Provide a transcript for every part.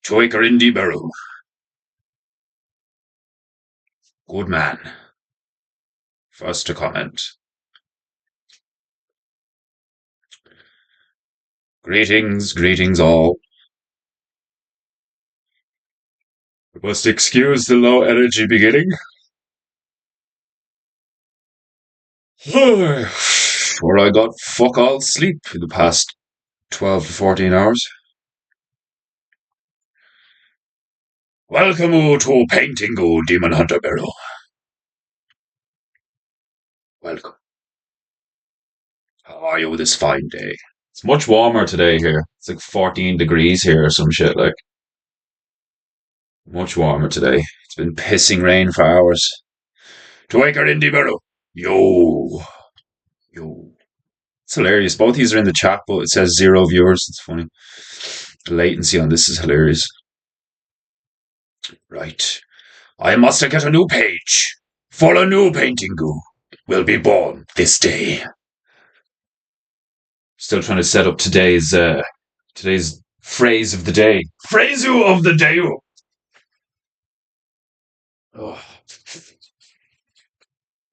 Toikarindi Beru. Good man. First to comment. Greetings, greetings all. You must excuse the low energy beginning. For I got fuck all sleep in the past 12 to 14 hours. Welcome to Peinteingu, Demon Hunter Beru. Welcome. How are you this fine day? It's much warmer today here. It's like 14 degrees here or some shit like. Much warmer today. It's been pissing rain for hours. To wake her in Beru. Yo. Yo. It's hilarious. Both these are in the chat, but it says 0 viewers. It's funny. The latency on this is hilarious. Right. I must get a new page. For a new Peinteingu will be born this day. Still trying to set up today's phrase of the day. Phraseu of the day. Oh,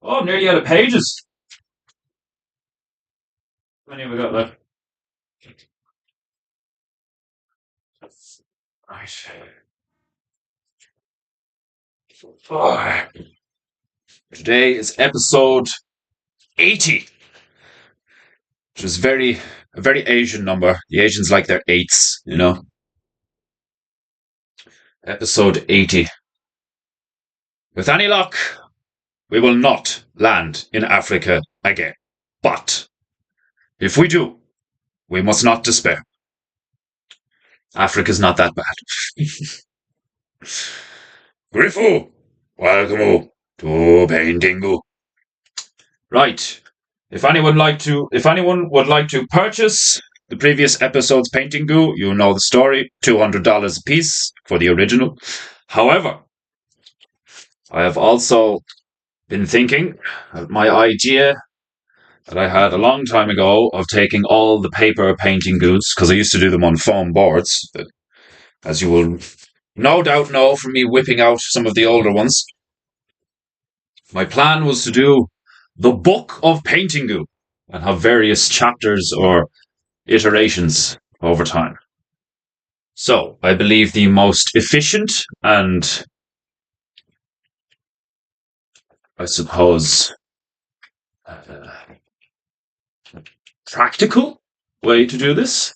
I'm nearly out of pages. How many have we got left? Right. Oh. Today is episode 80, which is a very Asian number. The Asians like their eights, you know. Episode 80. With any luck, we will not land in Africa again. But if we do, we must not despair. Africa's not that bad. Griffu, welcome to Peinteingu. Right. If anyone would like to purchase the previous episode's Peinteingu, you know the story. $200 a piece for the original. However, I have also been thinking of my idea that I had a long time ago of taking all the paper Peinteingus, because I used to do them on foam boards, but as you will no doubt know from me whipping out some of the older ones. My plan was to do the Book of Peinteingu and have various chapters or iterations over time. So, I believe the most efficient and, I suppose, practical way to do this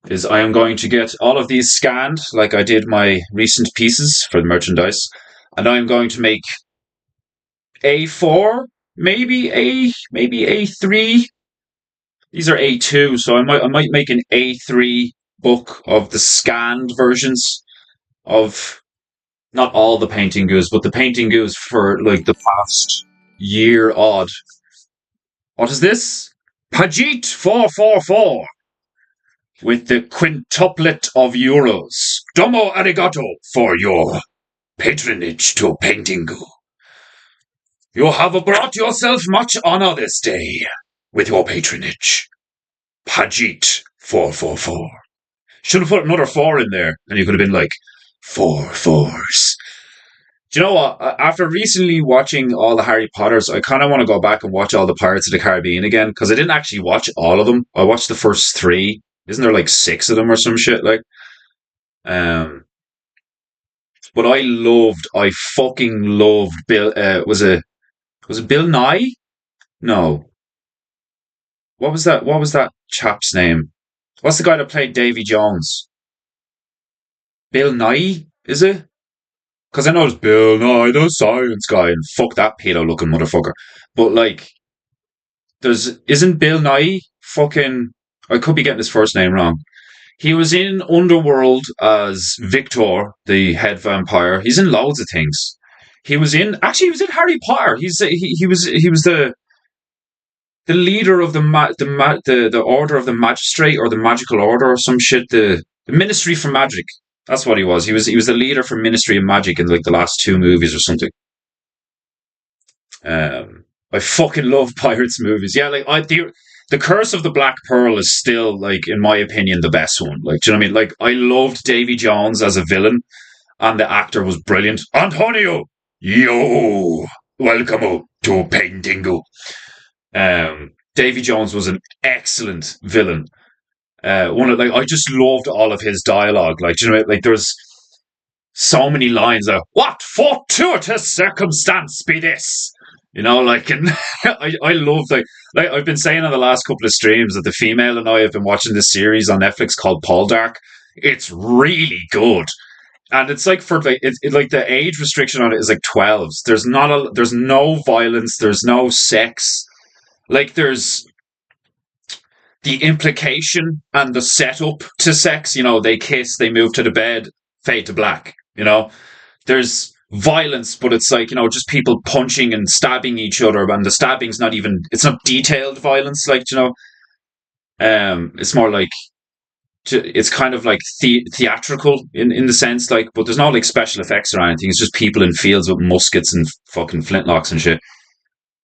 is I am going to get all of these scanned like I did my recent pieces for the merchandise, and I'm going to make A4, maybe A3. These are A2, so I might make an A3 book of the scanned versions of not all the Peinteingus, but the Peinteingus for like the past year odd. What is this? Pajit 444 with the quintuplet of euros. Domo arigato for your patronage to Peinteingu. You have brought yourself much honor this day with your patronage. Pajit 444. Should have put another 4 in there, and you could have been like, 4 fours. Do you know what? After recently watching all the Harry Potters, I kind of want to go back and watch all the Pirates of the Caribbean again, because I didn't actually watch all of them. I watched the first 3. Isn't there like 6 of them or some shit? Like, but I fucking loved Bill. Was it Bill Nye? No. What was that? What was that chap's name? What's the guy that played Davy Jones? Bill Nye, is it? Because I know it's Bill Nye the Science Guy, and fuck that pedo-looking motherfucker. But like, isn't Bill Nye fucking? I could be getting his first name wrong. He was in Underworld as Victor, the head vampire. He's in loads of things. He was in Harry Potter. He was the leader of the Order of the Magistrate or the Magical Order or some shit. The Ministry for Magic. That's what he was. He was the leader for Ministry of Magic in like the last 2 movies or something. I fucking love Pirates movies. Yeah, like The Curse of the Black Pearl is still, like, in my opinion, the best one. Like, do you know what I mean? Like, I loved Davy Jones as a villain, and the actor was brilliant. Antonio, yo, welcome to Paintingu. Davy Jones was an excellent villain. One of, like, I just loved all of his dialogue. Like, do you know, like, there's so many lines of "What fortuitous circumstance be this?" You know, like, and I love, like I've been saying on the last couple of streams that the female and I have been watching this series on Netflix called Paul Dark. It's really good, and it's like for like like the age restriction on it is like 12s. There's no violence. There's no sex. Like there's the implication and the setup to sex. You know, they kiss, they move to the bed, fade to black. You know, there's violence, but it's like, you know, just people punching and stabbing each other, and the stabbing's not even, it's not detailed violence, like, you know, it's more like, it's kind of like theatrical in the sense, like, but there's no like special effects or anything. It's just people in fields with muskets and fucking flintlocks and shit.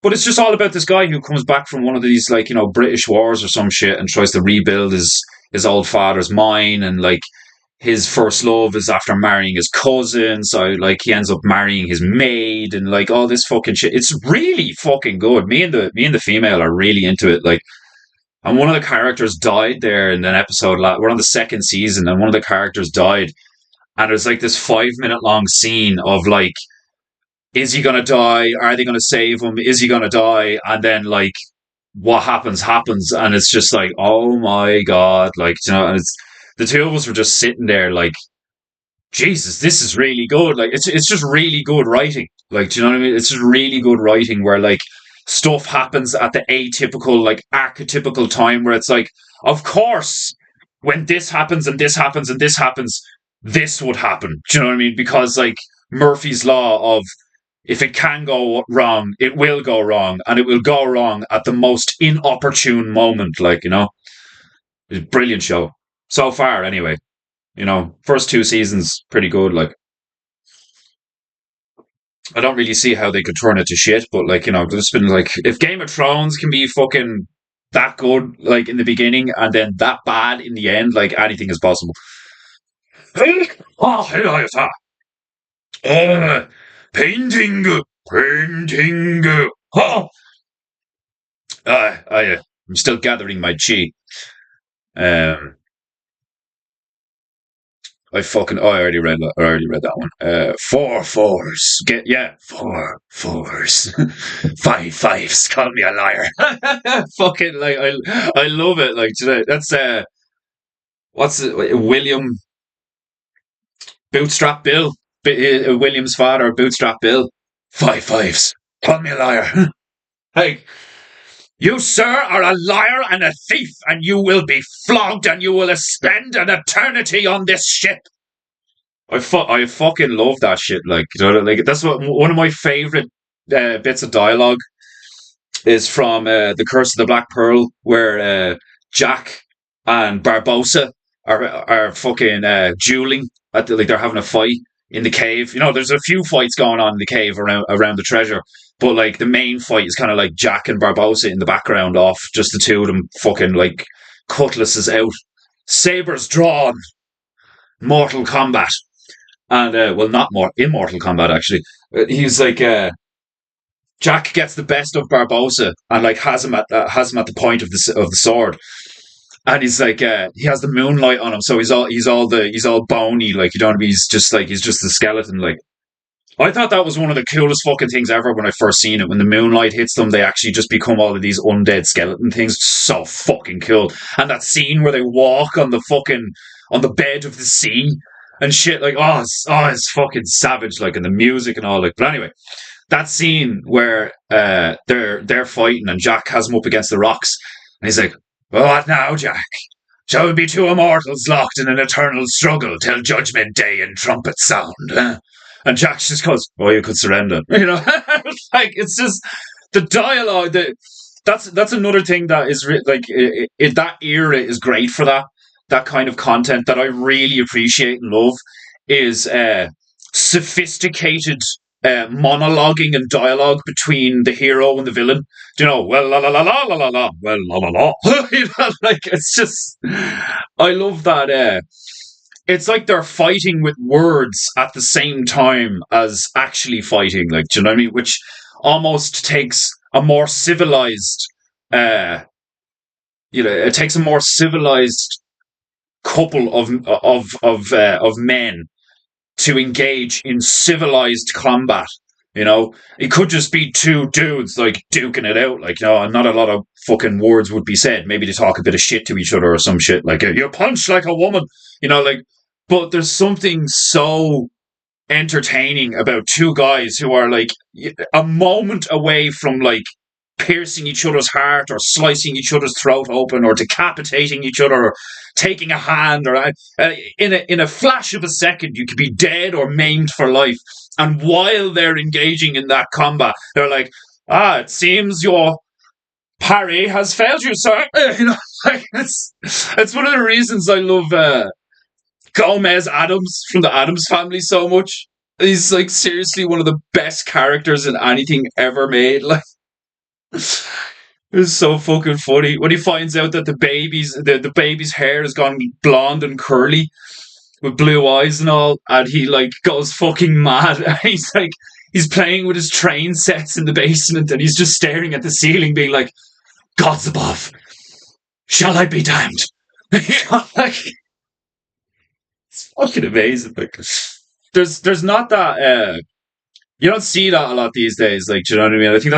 But it's just all about this guy who comes back from one of these, like, you know, British wars or some shit, and tries to rebuild his old father's mine, and like his first love is after marrying his cousin, so like he ends up marrying his maid, and like all this fucking shit. It's really fucking good. Me and the female are really into it. Like, and one of the characters died there in an episode. We're on the second season, and one of the characters died, and there's like this 5 minute long scene of like, is he gonna die? Are they gonna save him? Is he gonna die? And then like, what happens, and it's just like, oh my god, like, you know, and it's the two of us were just sitting there like, Jesus, this is really good. Like, it's just really good writing. Like, do you know what I mean? It's just really good writing where like stuff happens at the atypical, like archetypical time where it's like, of course, when this happens and this happens and this happens, this would happen. Do you know what I mean? Because like Murphy's law of, if it can go wrong, it will go wrong, and it will go wrong at the most inopportune moment. Like, you know, it's a brilliant show so far. Anyway, you know, first two seasons pretty good. Like, I don't really see how they could turn it to shit, but like, you know, there's been like, if Game of Thrones can be fucking that good, like in the beginning, and then that bad in the end, like anything is possible. Oh, hello, painting, painting. Oh, I'm still gathering my chi. Um, I already read that. I already read that one. Four fours. Four fours. Five fives. Call me a liar. Fucking like, I love it. Like today, that's what's it? William Bootstrap Bill. William's father, Bootstrap Bill. Five fives. Call me a liar. Like, you, sir, are a liar and a thief, and you will be flogged, and you will spend an eternity on this ship. I fucking love that shit. Like, you know, like that's what one of my favorite bits of dialogue is from the Curse of the Black Pearl, where Jack and Barbosa are fucking dueling at like they're having a fight in the cave. You know, there's a few fights going on in the cave around the treasure, but like the main fight is kind of like Jack and Barbosa in the background, off just the two of them, fucking like cutlasses out, sabers drawn, Mortal Kombat. And well, not more Immortal Kombat actually. He's like Jack gets the best of Barbosa and like has him at the point of the sword, and he's like he has the moonlight on him, so he's all bony, like, you know what I mean. He's just a skeleton. Like, I thought that was one of the coolest fucking things ever when I first seen it. When the moonlight hits them, they actually just become all of these undead skeleton things. So fucking cool. And that scene where they walk on the bed of the sea and shit, like, it's fucking savage, like, and the music and all, like. But anyway, that scene where they're fighting and Jack has him up against the rocks, and he's like, "Well, what now, Jack? Shall we be two immortals locked in an eternal struggle till judgment day and trumpets sound?" And Jack just goes, "Oh, you could surrender." You know, like, it's just the dialogue. That's another thing that is that era is great for that kind of content that I really appreciate and love, is sophisticated monologuing and dialogue between the hero and the villain. You know, well, la la la la la la la, well, la la la. You know, like it's just, I love that. It's like they're fighting with words at the same time as actually fighting. Like, do you know what I mean? Which almost takes a more civilized, uh, it takes a more civilized couple of men to engage in civilized combat. It could just be two dudes like duking it out. Like, and not a lot of fucking words would be said. Maybe they talk a bit of shit to each other or some shit. Like, you punch like a woman, like, but there's something so entertaining about two guys who are like a moment away from like piercing each other's heart or slicing each other's throat open or decapitating each other or taking a hand or in a flash of a second you could be dead or maimed for life, and while they're engaging in that combat they're like, it seems your parry has failed you, sir. Like it's one of the reasons I love Gomez Adams from the Adams Family so much. He's like seriously one of the best characters in anything ever made. Like, it's so fucking funny when he finds out that the baby's hair has gone blonde and curly with blue eyes and all, and he like goes fucking mad. He's playing with his train sets in the basement, and he's just staring at the ceiling, being like, "Gods above, shall I be damned?" Like, it's fucking amazing. Like, there's not that you don't see that a lot these days. Like, do you know what I mean? I think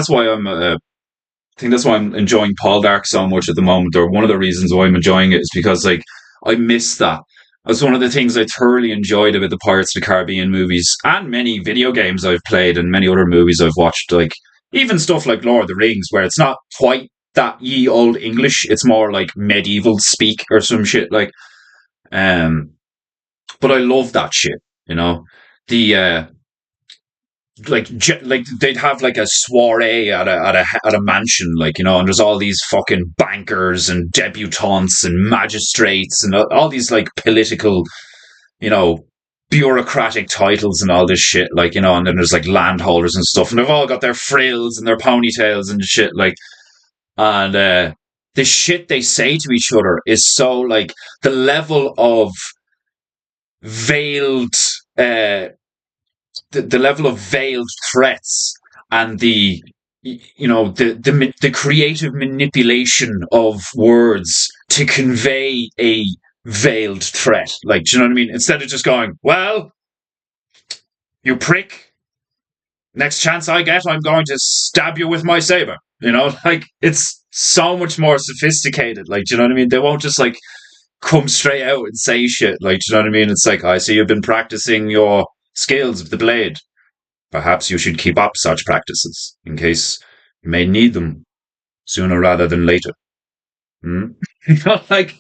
that's why I'm enjoying Paul Dark so much at the moment, or one of the reasons why I'm enjoying it is because like I miss that. That's one of the things I thoroughly enjoyed about the Pirates of the Caribbean movies and many video games I've played and many other movies I've watched. Like even stuff like Lord of the Rings, where it's not quite that ye old English, it's more like medieval speak or some shit. Like, um, but I love that shit. You know, the like they'd have like a soiree at a mansion, like, and there's all these fucking bankers and debutantes and magistrates and all these like political, you know bureaucratic titles and all this shit, like, and then there's like landholders and stuff, and they've all got their frills and their ponytails and shit, like, and the shit they say to each other is so like the level of veiled uh the level of veiled threats and the creative manipulation of words to convey a veiled threat. Like, do you know what I mean? Instead of just going, well, you prick, next chance I get, I'm going to stab you with my saber. Like, it's so much more sophisticated. Like, do you know what I mean? They won't just like come straight out and say shit. Like, do you know what I mean? It's like, I see you've been practicing your skills with the blade. Perhaps you should keep up such practices in case you may need them sooner rather than later. Hmm? Like,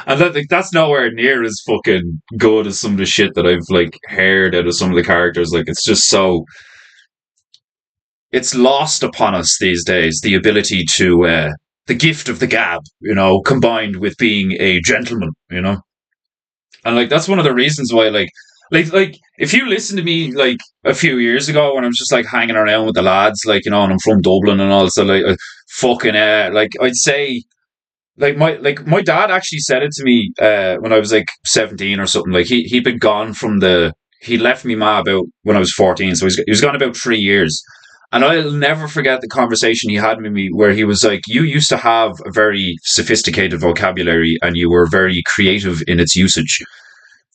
and that's nowhere near as fucking good as some of the shit that I've like heard out of some of the characters. Like, it's just so it's lost upon us these days, the ability to the gift of the gab, combined with being a gentleman, and like that's one of the reasons why like if you listen to me like a few years ago when I was just like hanging around with the lads, like, and I'm from Dublin and all, so like fucking like I'd say like my dad actually said it to me when I was like 17 or something. Like he'd been gone he left me ma about when I was 14, so he was gone about 3 years. And I'll never forget the conversation he had with me where he was like, "You used to have a very sophisticated vocabulary and you were very creative in its usage.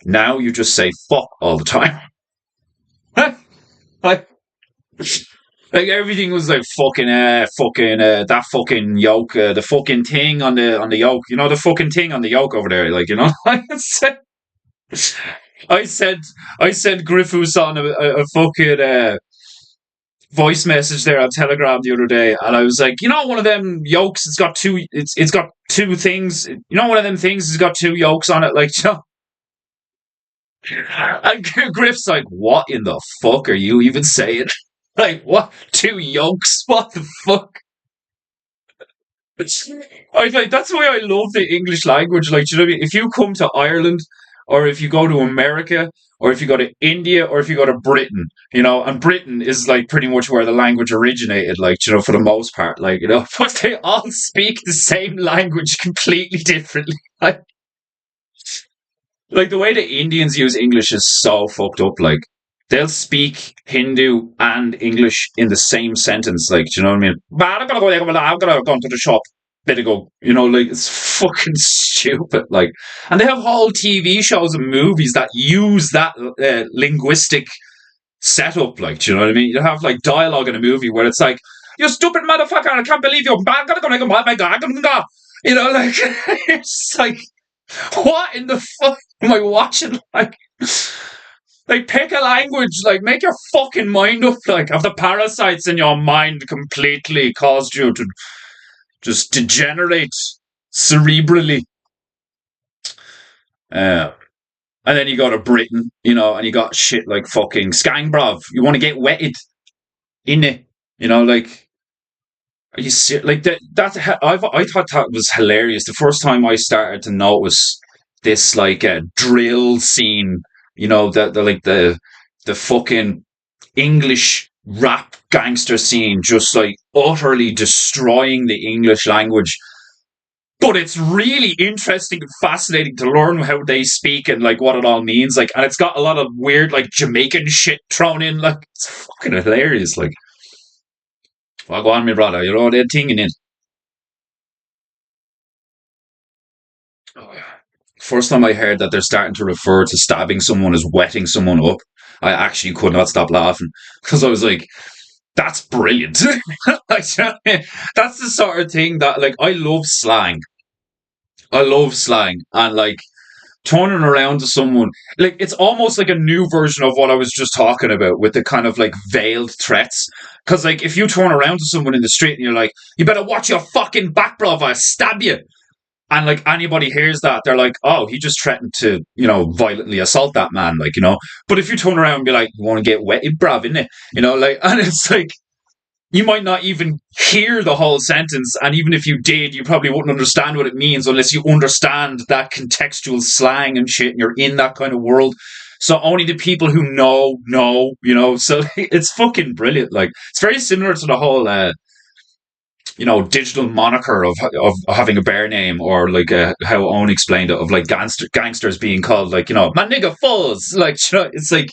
Now you just say fuck all the time." like, like everything was like that fucking yoke, the fucking thing on the yoke, the fucking thing on the yoke over there, like, I sent I sent Griffiths on a fucking voice message there on Telegram the other day, and I was like, one of them yokes, it's got two things, one of them things has got two yokes on it, like, and Griff's like, "What in the fuck are you even saying?" Like, what? Two yolks? What the fuck? I like that's why I love the English language. Like, do you know what I mean? If you come to Ireland or if you go to America, or if you go to India, or if you go to Britain, and Britain is like pretty much where the language originated, like, for the most part, like, but they all speak the same language completely differently. Like the way the Indians use English is so fucked up. Like they'll speak Hindu and English in the same sentence. Like, do you know what I mean? I'm gonna go into the shop. Bit ago, like it's fucking stupid. Like, and they have whole TV shows and movies that use that linguistic setup. Like, do you know what I mean? You have like dialogue in a movie where it's like, "You stupid motherfucker! I can't believe you! I'm gonna go my god!" Like it's like, what in the fuck am I watching? Like pick a language. Like make your fucking mind up. Like have the parasites in your mind completely caused you to just degenerate cerebrally. Uh, and then you go to Britain, and you got shit like fucking Skangbrow. You want to get wetted in it, like. Are you serious? Like I thought that was hilarious. The first time I started to notice this like drill scene, the fucking English rap gangster scene, just like utterly destroying the English language. But it's really interesting and fascinating to learn how they speak and like what it all means. Like, and it's got a lot of weird like Jamaican shit thrown in. Like, it's fucking hilarious. Like, well, go on, my brother. They're thinking it. Oh, yeah. First time I heard that they're starting to refer to stabbing someone as wetting someone up, I actually could not stop laughing because I was like, "That's brilliant!" Like, that's the sort of thing that, like, I love slang. I love slang, and like turning around to someone, like it's almost like a new version of what I was just talking about with the kind of like veiled threats. Because like, if you turn around to someone in the street and you're like, "You better watch your fucking back, bro! If I stab you." And like anybody hears that, they're like, "Oh, he just threatened to, violently assault that man." Like, But if you turn around and be like, "You want to get wetted, bruv, innit?" Like, and it's like you might not even hear the whole sentence, and even if you did, you probably wouldn't understand what it means unless you understand that contextual slang and shit, and you're in that kind of world. So only the people who know. So it's fucking brilliant. Like it's very similar to the whole digital moniker of having a bear name, or like how Owen explained it, of like gangsters being called like my nigga Fuzz. Like it's like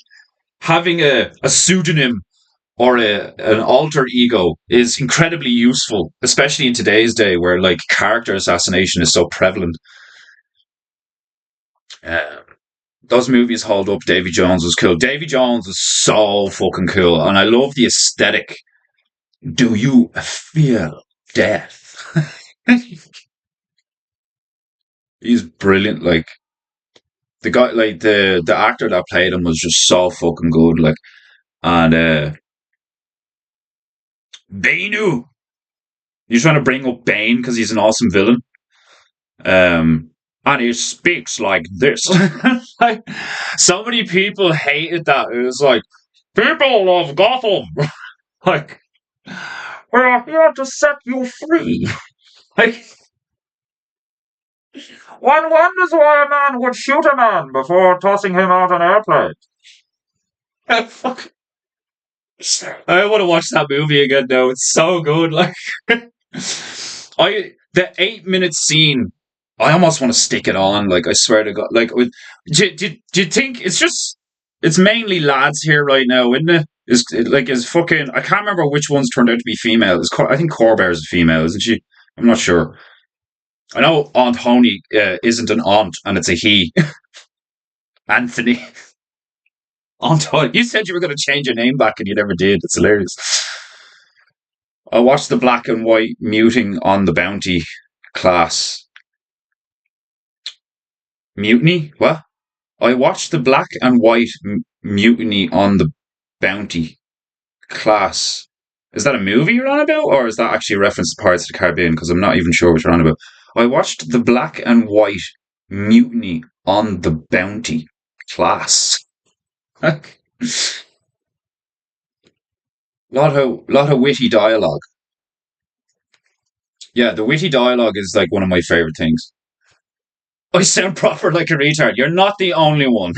having a pseudonym or an alter ego is incredibly useful, especially in today's day where like character assassination is so prevalent. Uh, those movies hold up. Davy Jones was cool. Davy Jones is so fucking cool, and I love the aesthetic. Do you feel death? He's brilliant. Like the guy, like the actor that played him was just so fucking good. Like, and Bainu, you're trying to bring up Bane because he's an awesome villain. And he speaks like this. Like, so many people hated that. It was like people of Gotham, like we're here to set you free. Like one wonders why a man would shoot a man before tossing him out an airplane. Fuck. I want to watch that movie again now. It's so good. Like the 8 minute scene, I almost want to stick it on. Like I swear to God. Like, do you think it's mainly lads here right now, isn't it? Is fucking, I can't remember which ones turned out to be female. I think Corbear's a female, isn't she? I'm not sure. I know Aunt Honey isn't an aunt, and it's a he. Anthony. Aunt Honey. You said you were going to change your name back, and you never did. It's hilarious. I watched the black and white muting on the bounty class. Mutiny? What? I watched the black and white mutiny on the bounty class. Is that a movie you're on about, or is that actually a reference to Pirates of the Caribbean? Because I'm not even sure what you're on about. I watched the black and white mutiny on the bounty class. lot of witty dialogue. Yeah, the witty dialogue is like one of my favorite things. I sound proper like a retard. You're not the only one.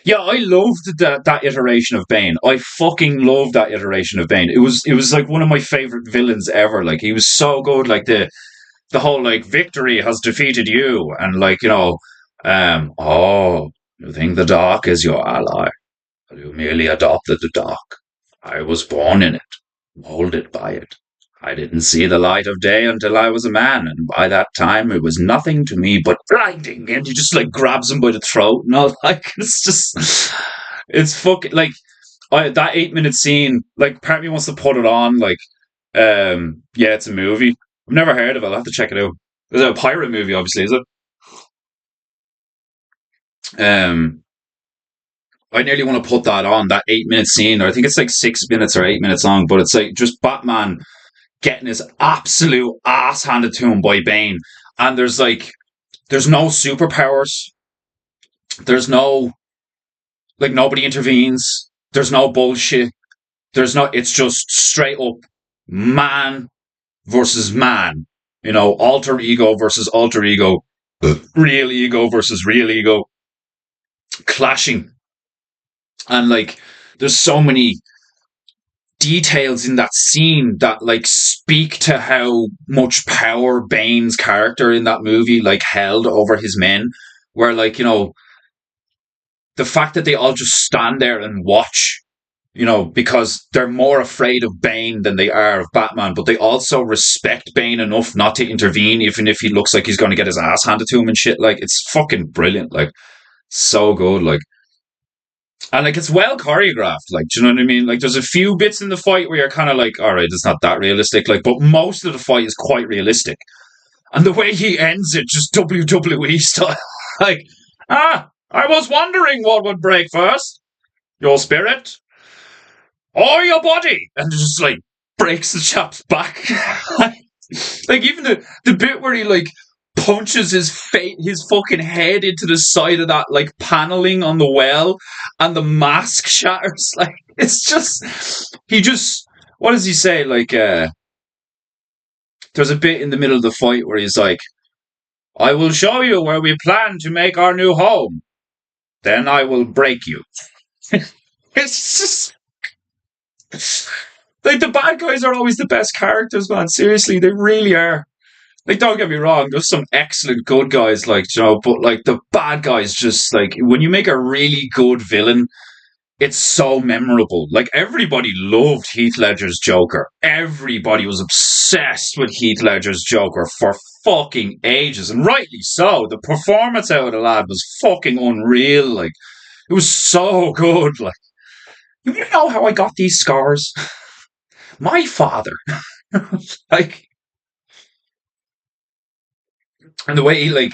Yeah, I loved that iteration of Bane. I fucking loved that iteration of Bane. It was like one of my favorite villains ever. Like he was so good. Like the whole like victory has defeated you, and like oh, you think the dark is your ally? Well, you merely adopted the dark. I was born in it, molded by it. I didn't see the light of day until I was a man, and by that time it was nothing to me but blinding. And he just like grabs him by the throat, and all like it's just, it's fucking like that 8 minute scene. Like, part of me wants to put it on. Like, yeah, it's a movie. I've never heard of it. I'll have to check it out. Is it a pirate movie? Obviously, is it? Um, I nearly want to put that on that 8 minute scene. Or I think it's like 6 minutes or 8 minutes long, but it's like just Batman getting his absolute ass handed to him by Bane. And there's no superpowers. There's no, like, nobody intervenes. There's no bullshit. It's just straight up man versus man. Alter ego versus alter ego. Real ego versus real ego. Clashing. And, like, there's so many details in that scene that like speak to how much power Bane's character in that movie like held over his men, where like the fact that they all just stand there and watch, because they're more afraid of Bane than they are of Batman, but they also respect Bane enough not to intervene even if he looks like he's going to get his ass handed to him and shit. Like, it's fucking brilliant. Like, so good. Like, and like it's well choreographed. Like, do you know what I mean? Like, there's a few bits in the fight where you're kind of like, all right, it's not that realistic. Like, but most of the fight is quite realistic. And the way he ends it, just WWE style. Like, I was wondering what would break first, your spirit or your body, and just like breaks the chap's back. Like, even the bit where he like punches his fucking head into the side of that like paneling on the well, and the mask shatters. Like, it's just, he just, what does he say? Like, there's a bit in the middle of the fight where he's like, I will show you where we plan to make our new home. Then I will break you. It's just like, the bad guys are always the best characters, man. Seriously, they really are. Like, don't get me wrong, there's some excellent good guys, like, but like the bad guys, just like, when you make a really good villain, it's so memorable. Like, everybody loved Heath Ledger's Joker. Everybody was obsessed with Heath Ledger's Joker for fucking ages, and rightly so. The performance out of the lad was fucking unreal. Like, it was so good. Like, you know how I got these scars? My father. Like, and the way he like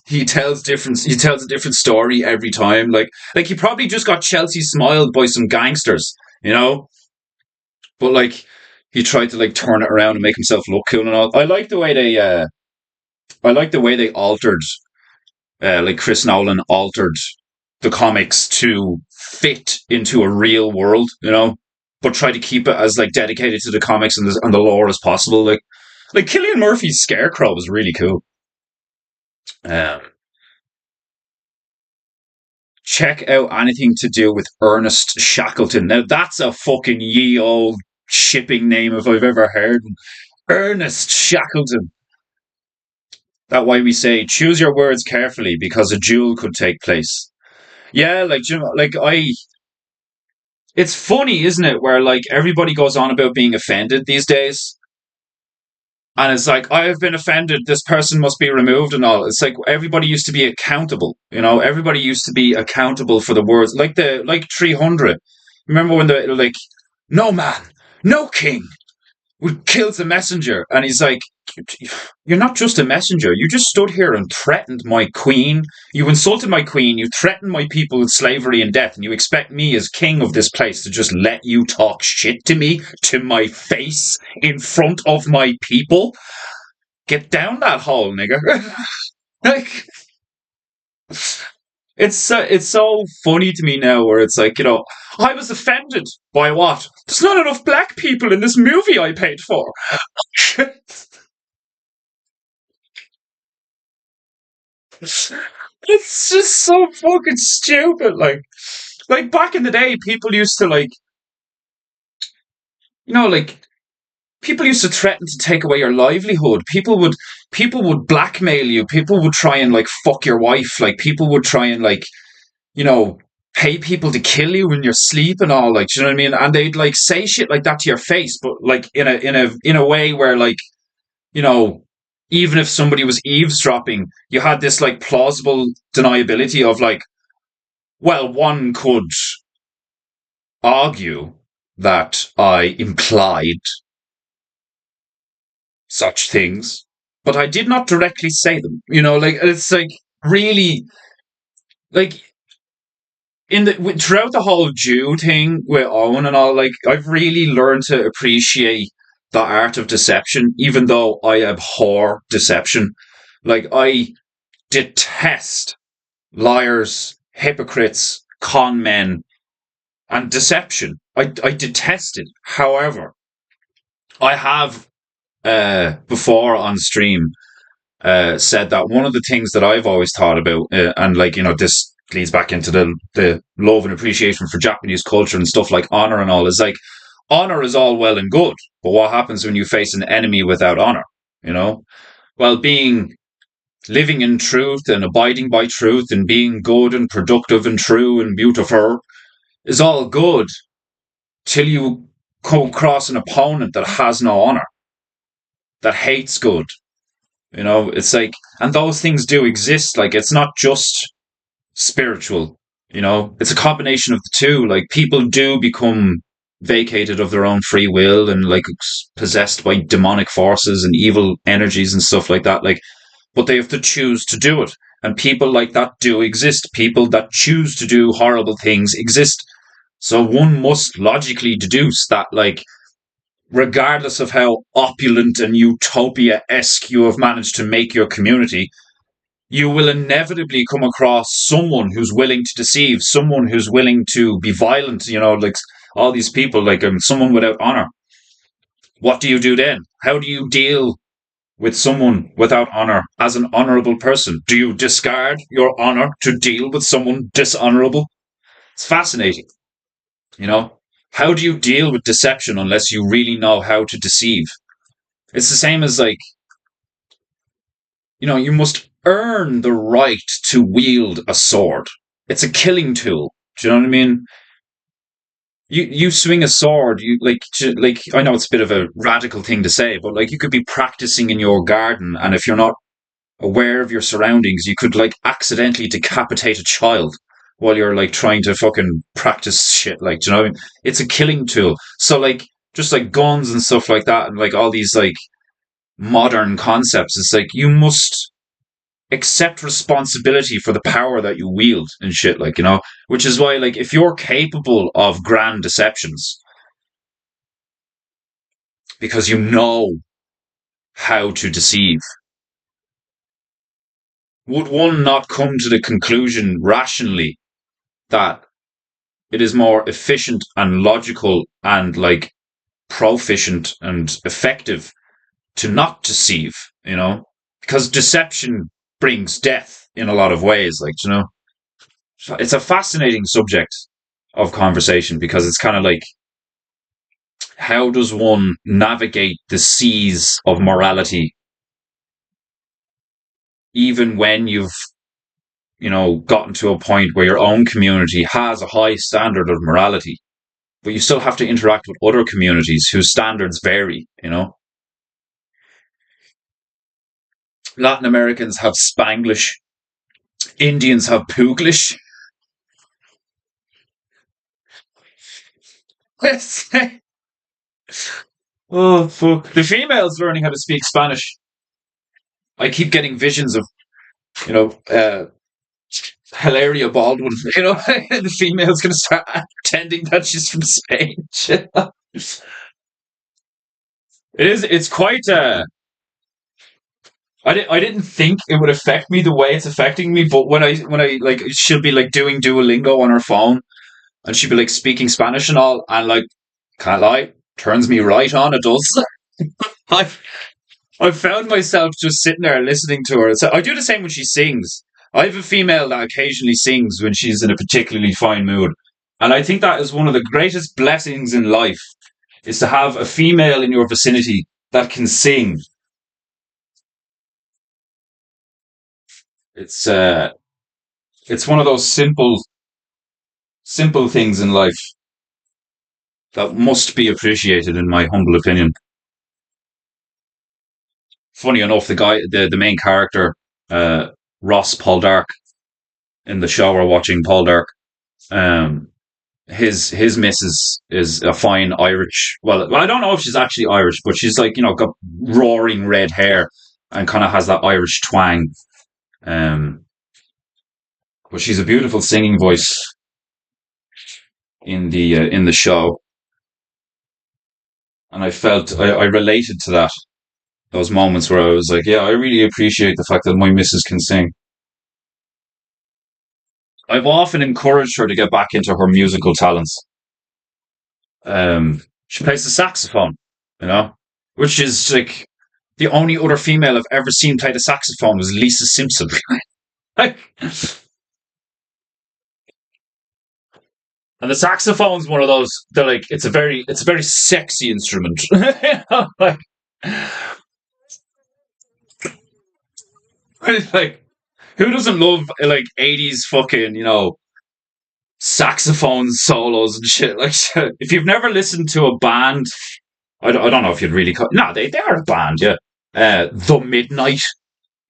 he tells a different story every time. Like he probably just got Chelsea smiled by some gangsters, you know? But like, he tried to like turn it around and make himself look cool and all. I like the way they altered, like Chris Nolan altered the comics to fit into a real world, but try to keep it as like dedicated to the comics and the lore as possible. Like Cillian Murphy's Scarecrow was really cool. Um, Check out anything to do with Ernest Shackleton. Now, that's a fucking ye old shipping name if I've ever heard one. Ernest Shackleton. That why we say choose your words carefully because a duel could take place. Yeah, like, like, it's funny, isn't it? Where like everybody goes on about being offended these days, and it's like, I have been offended. This person must be removed and all. It's like everybody used to be accountable. Everybody used to be accountable for the words, like 300. Remember when the like, no man, no king kills the messenger, and he's like, you're not just a messenger. You just stood here and threatened my queen. You insulted my queen. You threatened my people with slavery and death, and you expect me as king of this place to just let you talk shit to me, to my face, in front of my people? Get down that hole, nigger. Like, it's so funny to me now, where it's like, I was offended by what? There's not enough black people in this movie I paid for. It's just so fucking stupid. Like back in the day, people used to like people used to threaten to take away your livelihood. People would blackmail you. People would try and like fuck your wife. Like people would try and like you know pay people to kill you in your sleep and all. Like do you know what I mean? And they'd like say shit like that to your face, but like in a way where like you know even if somebody was eavesdropping, you had this like plausible deniability of like, well, one could argue that I implied such things, but I did not directly say them. Like it's like really like throughout the whole Jew thing with Owen and all. Like I've really learned to appreciate the art of deception, even though I abhor deception. Like I detest liars, hypocrites, con men, and deception. I detest it. However, I have before on stream said that one of the things that I've always thought about, and like this leads back into the love and appreciation for Japanese culture and stuff like honor and all, is like honor is all well and good, but what happens when you face an enemy without honor? You know, well, living in truth and abiding by truth and being good and productive and true and beautiful is all good till you come across an opponent that has no honor, that hates good. It's like, and those things do exist. Like, it's not just spiritual, it's a combination of the two. Like, people do become vacated of their own free will and like possessed by demonic forces and evil energies and stuff like that. Like, but they have to choose to do it. And people like that do exist. People that choose to do horrible things exist. So one must logically deduce that, like, regardless of how opulent and utopia-esque you have managed to make your community, you will inevitably come across someone who's willing to deceive, someone who's willing to be violent, like all these people, like someone without honor. What do you do then? How do you deal with someone without honor as an honorable person? Do you discard your honor to deal with someone dishonorable? It's fascinating, you know? How do you deal with deception unless you really know how to deceive? It's the same as like, you must earn the right to wield a sword. It's a killing tool. Do you know what I mean? You swing a sword. You like I know it's a bit of a radical thing to say, but like you could be practicing in your garden, and if you're not aware of your surroundings, you could like accidentally decapitate a child while you're like trying to fucking practice shit. Like, do you know what I mean? It's a killing tool. So like just like guns and stuff like that, and like all these like modern concepts, it's like you must accept responsibility for the power that you wield and shit, like, which is why, like, if you're capable of grand deceptions because you know how to deceive, would one not come to the conclusion rationally that it is more efficient and logical and like proficient and effective to not deceive, because deception brings death in a lot of ways, like, it's a fascinating subject of conversation because it's kind of like, how does one navigate the seas of morality even when you've gotten to a point where your own community has a high standard of morality, but you still have to interact with other communities whose standards vary. Latin Americans have Spanglish, Indians have Pooglish. Oh fuck! The females learning how to speak Spanish. I keep getting visions of you know Hilaria Baldwin. The female's going to start pretending that she's from Spain. It is. It's quite. I didn't think it would affect me the way it's affecting me, but when I like, she'll be like doing Duolingo on her phone, and she'll be like speaking Spanish and all, and like, can't lie, turns me right on. It does. I I found myself just sitting there listening to her. So I do the same when she sings. I have a female that occasionally sings when she's in a particularly fine mood. And I think that is one of the greatest blessings in life is to have a female in your vicinity that can sing. It's it's one of those simple things in life that must be appreciated in my humble opinion. Funny enough, the main character, uh, Ross Poldark in the show we're watching, Poldark, um, his missus is a fine Irish. Well, I don't know if she's actually Irish, but she's like got roaring red hair and kind of has that Irish twang. Um, but she's a beautiful singing voice in the show, and I related to that. Those moments where I was like, yeah, I really appreciate the fact that my missus can sing. I've often encouraged her to get back into her musical talents. She plays the saxophone, you know, which is like the only other female I've ever seen play the saxophone was Lisa Simpson. Like, and the saxophone's one of those. They're like it's a very sexy instrument. Like, like who doesn't love like 80s fucking saxophone solos and shit? Like if you've never listened to a band, I don't know if you'd really no, they are a band, yeah. The Midnight.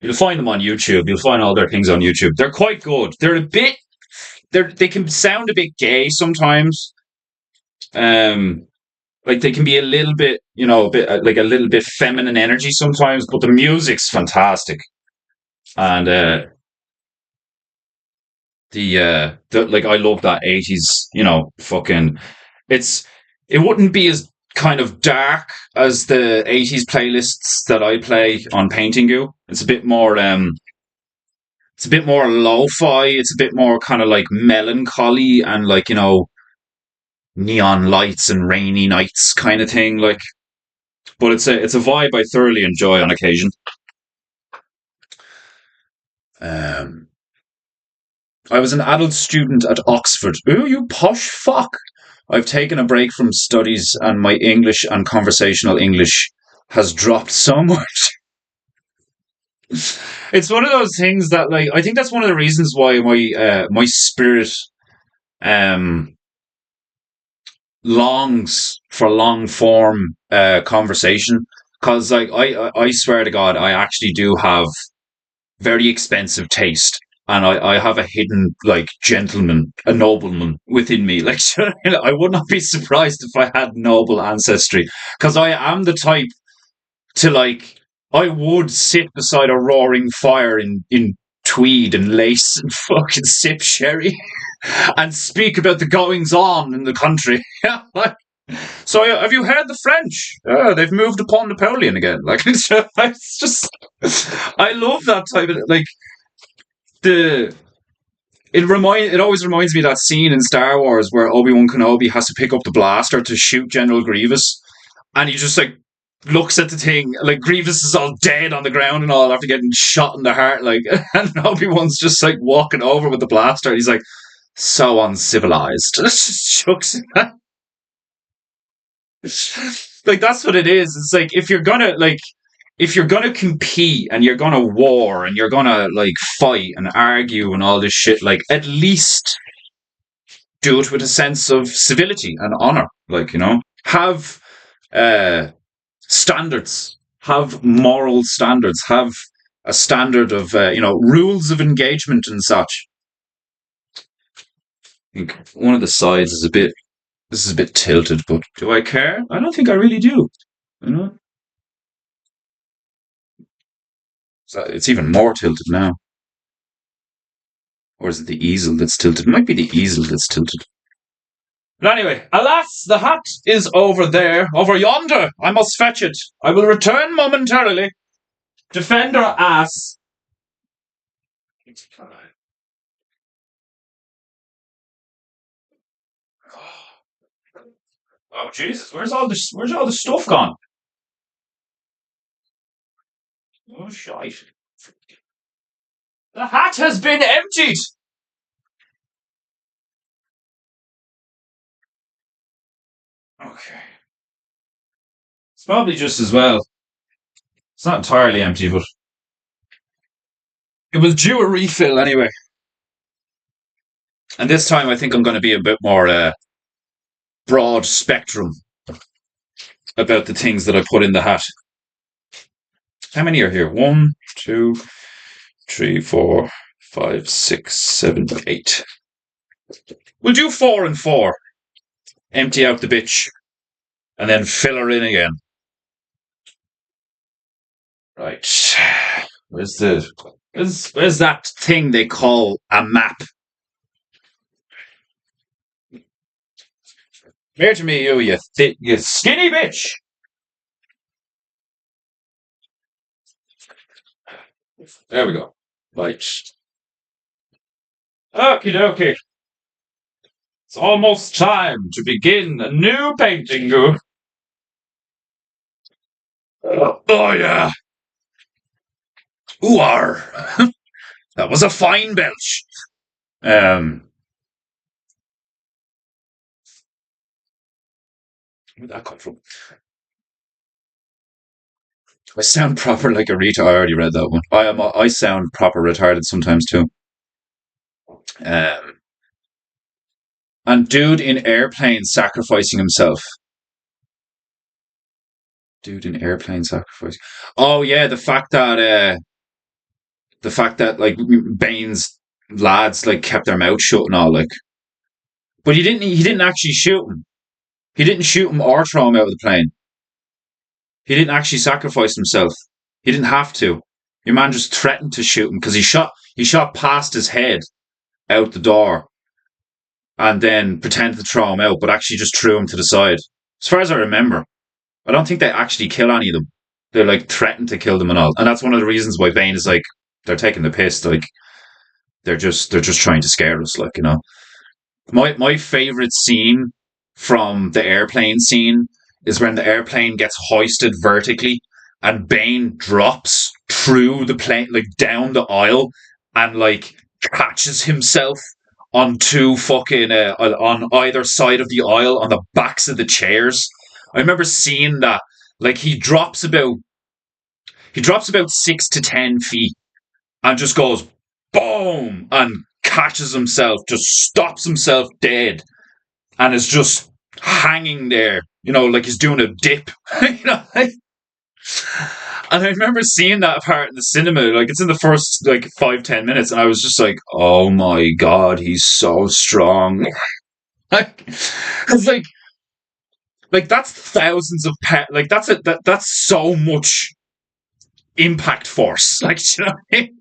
You'll find them on YouTube. You'll find all their things on YouTube. They're quite good. They can sound a bit gay sometimes. Um, like they can be a little bit, a bit like a little bit feminine energy sometimes, but the music's fantastic. And the like I love that 80s, fucking it's it wouldn't be as kind of dark as the 80s playlists that I play on Paintingu. It's a bit more lo-fi. It's a bit more kind of like melancholy and like neon lights and rainy nights kind of thing. Like, but it's a vibe I thoroughly enjoy on occasion. Um, I was an adult student at Oxford. Ooh, you posh fuck! I've taken a break from studies, and my English and conversational English has dropped so much. It's one of those things that, like, I think that's one of the reasons why my spirit um longs for long form conversation because like I swear to God I actually do have very expensive taste and I have a hidden like gentleman, a nobleman within me. Like I would not be surprised if I had noble ancestry because I am the type to like I would sit beside a roaring fire in tweed and lace and fucking sip sherry and speak about the goings on in the country. Like, so have you heard the French? They've moved upon Napoleon again. Like it's just, I love that type of like the. It always reminds me of that scene in Star Wars where Obi-Wan Kenobi has to pick up the blaster to shoot General Grievous, and he just like looks at the thing like Grievous is all dead on the ground and all after getting shot in the heart, like, and Obi-Wan's just like walking over with the blaster. And he's like, so uncivilized. Just chucks it. Like that's what it is. It's like if you're gonna compete and you're gonna war and you're gonna like fight and argue and all this shit, like at least do it with a sense of civility and honor. Like, have uh standards, have moral standards, have a standard of rules of engagement and such. I think one of the sides is a bit this is a bit tilted, but do I care? I don't think I really do. You know, so it's even more tilted now. Or is it the easel that's tilted? It might be the easel that's tilted. But anyway, alas, the hat is over there, over yonder. I must fetch it. I will return momentarily. Defend our ass. Oh Jesus! Where's all the stuff gone? Oh shite! The hat has been emptied. Okay. It's probably just as well. It's not entirely empty, but it was due a refill anyway. And this time I think I'm going to be a bit more broad spectrum about the things that I put in the hat. How many are here? One, two, three, four, five, six, seven, eight. We'll do four and four. Empty out the bitch and then fill her in again. Right. Where's that thing they call a map? Here to me, you skinny bitch. There we go. Right. Okie dokie. It's almost time to begin a new Peinteingu. Oh yeah. Ooh, that was a fine belch. Um, where'd that come from? I sound proper like a retard. I already read that one. I sound proper retarded sometimes too. Um, and dude in airplane sacrificing himself. Dude in airplane sacrifice. Oh yeah, the fact that like Bane's lads like kept their mouth shut and all like, but he didn't actually shoot him. He didn't shoot him or throw him out of the plane. He didn't actually sacrifice himself. He didn't have to. Your man just threatened to shoot him because he shot past his head out the door and then pretended to throw him out, but actually just threw him to the side. As far as I remember, I don't think they actually kill any of them. They like threatened to kill them and all, and that's one of the reasons why Bane is like they're taking the piss. Like they're just trying to scare us. Like my favorite scene from the airplane scene is when the airplane gets hoisted vertically and Bane drops through the plane, like down the aisle, and like catches himself on two fucking on either side of the aisle on the backs of the chairs. I remember seeing that. Like he drops about 6 to 10 feet and just goes boom and catches himself, just stops himself dead, and is just hanging there, like he's doing a dip, like, and I remember seeing that part in the cinema, like it's in the first like 5-10 minutes, and I was just like, oh my god, he's so strong. Like, it's like that's thousands of like that's so much impact force. Like, you know what I mean?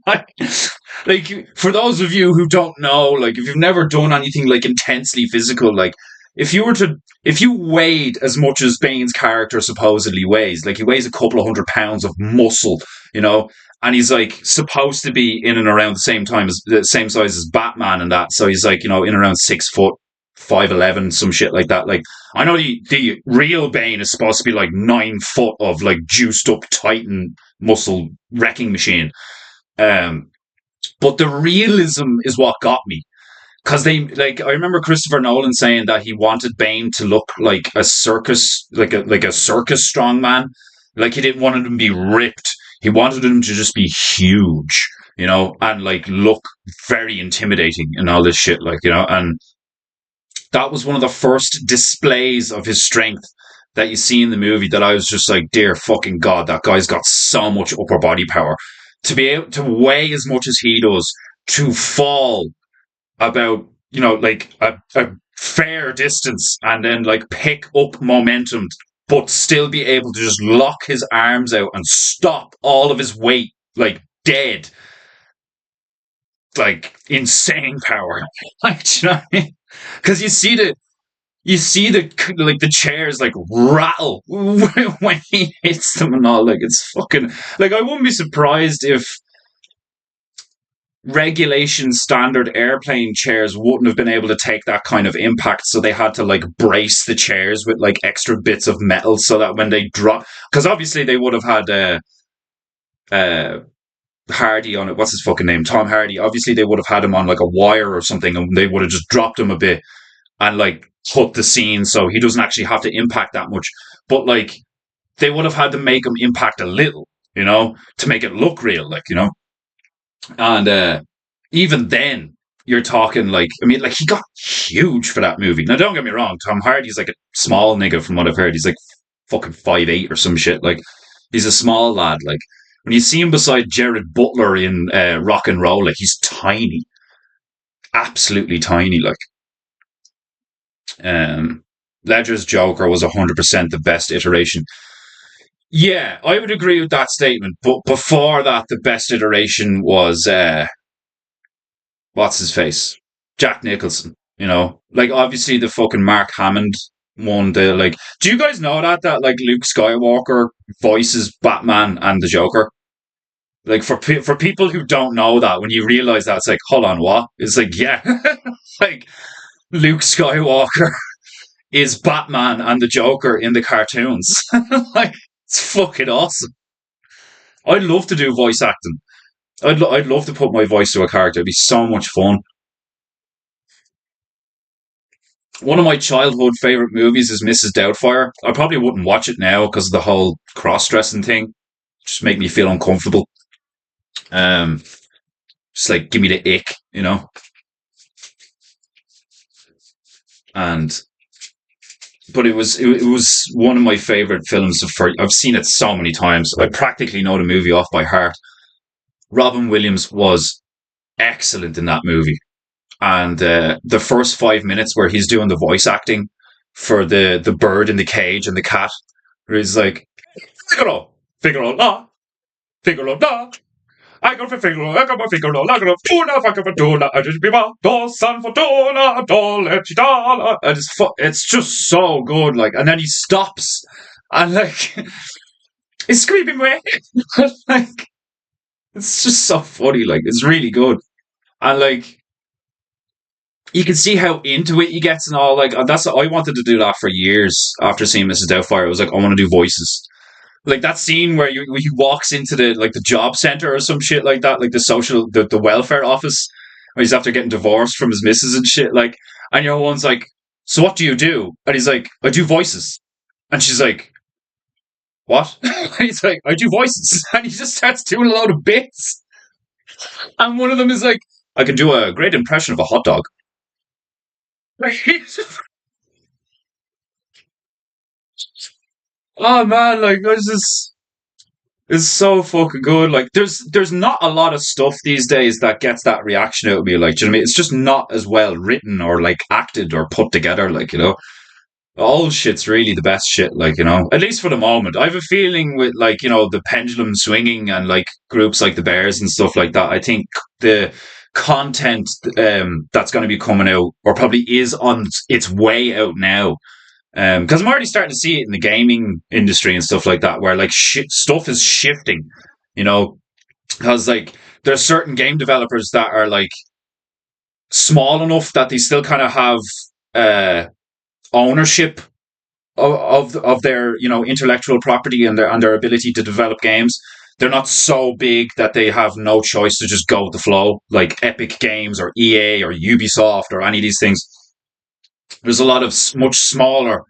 Like, for those of you who don't know, like, if you've never done anything like intensely physical, like, if you weighed as much as Bane's character supposedly weighs, like, he weighs a couple of 100 pounds of muscle, you know, and he's like supposed to be in and around the same size as Batman and that. So he's like, in around 6 foot, 5'11", some shit like that. Like, I know the real Bane is supposed to be like 9 foot of like juiced up Titan muscle wrecking machine. Um, but the realism is what got me. Because I remember Christopher Nolan saying that he wanted Bane to look like a circus, like a circus strongman. Like he didn't want him to be ripped. He wanted him to just be huge, and like look very intimidating and all this shit, like, and that was one of the first displays of his strength that you see in the movie that I was just like, dear fucking God, that guy's got so much upper body power. To be able to weigh as much as he does, to fall about, like a fair distance and then like pick up momentum, but still be able to just lock his arms out and stop all of his weight, like dead. Like insane power. Like, do you know what I mean? Because you see the like the chairs like rattle when he hits them and all. Like it's fucking like I wouldn't be surprised if regulation standard airplane chairs wouldn't have been able to take that kind of impact, so they had to like brace the chairs with like extra bits of metal so that when they drop, because obviously they would have had uh Hardy on it. What's his fucking name? Tom Hardy. Obviously, they would have had him on like a wire or something, and they would have just dropped him a bit and like cut the scene so he doesn't actually have to impact that much. But like they would have had to make him impact a little, to make it look real, like And even then, you're talking like, I mean, like he got huge for that movie. Now, don't get me wrong, Tom Hardy's like a small nigga from what I've heard. He's like fucking 5'8" or some shit. Like he's a small lad. Like when you see him beside Jared Butler in Rock and Roll, like he's tiny, absolutely tiny. Like um, Ledger's Joker was 100% the best iteration. Yeah, I would agree with that statement. But before that, the best iteration was what's his face? Jack Nicholson. Like obviously the fucking Mark Hammond one. The like, do you guys know that like Luke Skywalker voices Batman and the Joker? Like for people who don't know that, when you realize that, it's like, hold on, what? It's like, yeah, like Luke Skywalker is Batman and the Joker in the cartoons. Like it's fucking awesome. I'd love to do voice acting. I'd love to put my voice to a character. It'd be so much fun. One of my childhood favorite movies is Mrs. Doubtfire. I probably wouldn't watch it now because of the whole cross-dressing thing. Just make me feel uncomfortable. Um, just like give me the ick. And but it was one of my favorite films. I've seen it so many times. I practically know the movie off by heart. Robin Williams was excellent in that movie, and the first 5 minutes where he's doing the voice acting for the bird in the cage and the cat, where he's like, Figaro, Figaro, la, Figaro, la. I go for Figaro, I go for Figaro, I go for Tuna, I go for Tuna, I just be my do san fortuna, do le chitala. It's just so good, like, and then he stops and like, he's screaming away, like, it's just so funny, like, it's really good, and like, you can see how into it he gets and all. Like that's I wanted to do that for years after seeing Mrs. Doubtfire. I was like, I want to do voices. Like that scene where he walks into the job center or some shit like that, like the welfare office, where he's after getting divorced from his missus and shit. Like, and your one's like, so what do you do? And he's like, I do voices. And she's like, what? And he's like, I do voices. And he just starts doing a load of bits. And one of them is like, I can do a great impression of a hot dog. Like, oh man, like this is so fucking good. Like there's not a lot of stuff these days that gets that reaction out of me. Like, do you know what I mean? It's just not as well written or like acted or put together. Like, all shit's really the best shit. Like, at least for the moment. I have a feeling with like the pendulum swinging and like groups like the Bears and stuff like that. I think the content that's going to be coming out or probably is on its way out now, because I'm already starting to see it in the gaming industry and stuff like that, where like stuff is shifting, you know, because like there's certain game developers that are like small enough that they still kind of have uh, ownership of their intellectual property and their ability to develop games. They're not so big that they have no choice to just go with the flow, like Epic Games or EA or Ubisoft or any of these things. There's a lot of much smaller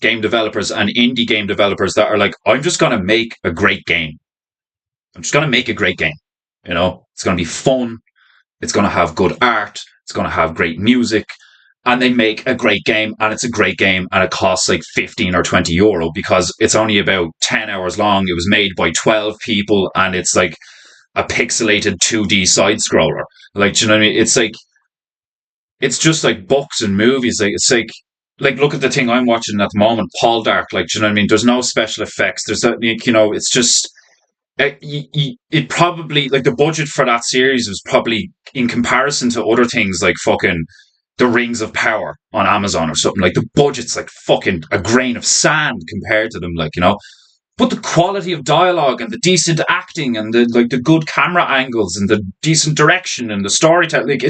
game developers and indie game developers that are like, I'm just going to make a great game. I'm just going to make a great game. It's going to be fun. It's going to have good art. It's going to have great music. And they make a great game, and it's a great game, and it costs like 15 or 20 euro because it's only about 10 hours long. It was made by 12 people, and it's like a pixelated 2D side scroller. Like, do you know what I mean? It's like, it's just like books and movies. Like, it's like look at the thing I'm watching at the moment, Paul Dark. Like, do you know what I mean? There's no special effects. There's that, it's just, it probably, like, the budget for that series was probably in comparison to other things like fucking the Rings of Power on Amazon or something. Like, the budget's like fucking a grain of sand compared to them, like, but the quality of dialogue and the decent acting and the good camera angles and the decent direction and the storytelling, like,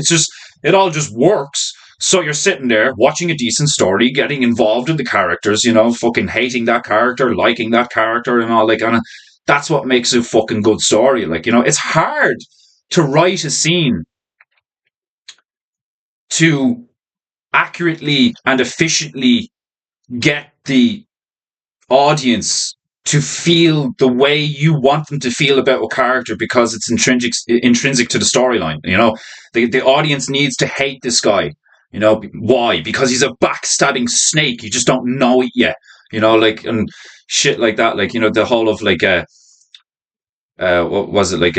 it all just works. So you're sitting there watching a decent story, getting involved in the characters, fucking hating that character, liking that character, and all, like, and that's what makes a fucking good story. Like, it's hard to write a scene to accurately and efficiently get the audience to feel the way you want them to feel about a character because it's intrinsic to the storyline. The audience needs to hate this guy. Why? Because he's a backstabbing snake. You just don't know it yet. Like, and shit like that. Like, the whole of like what was it, like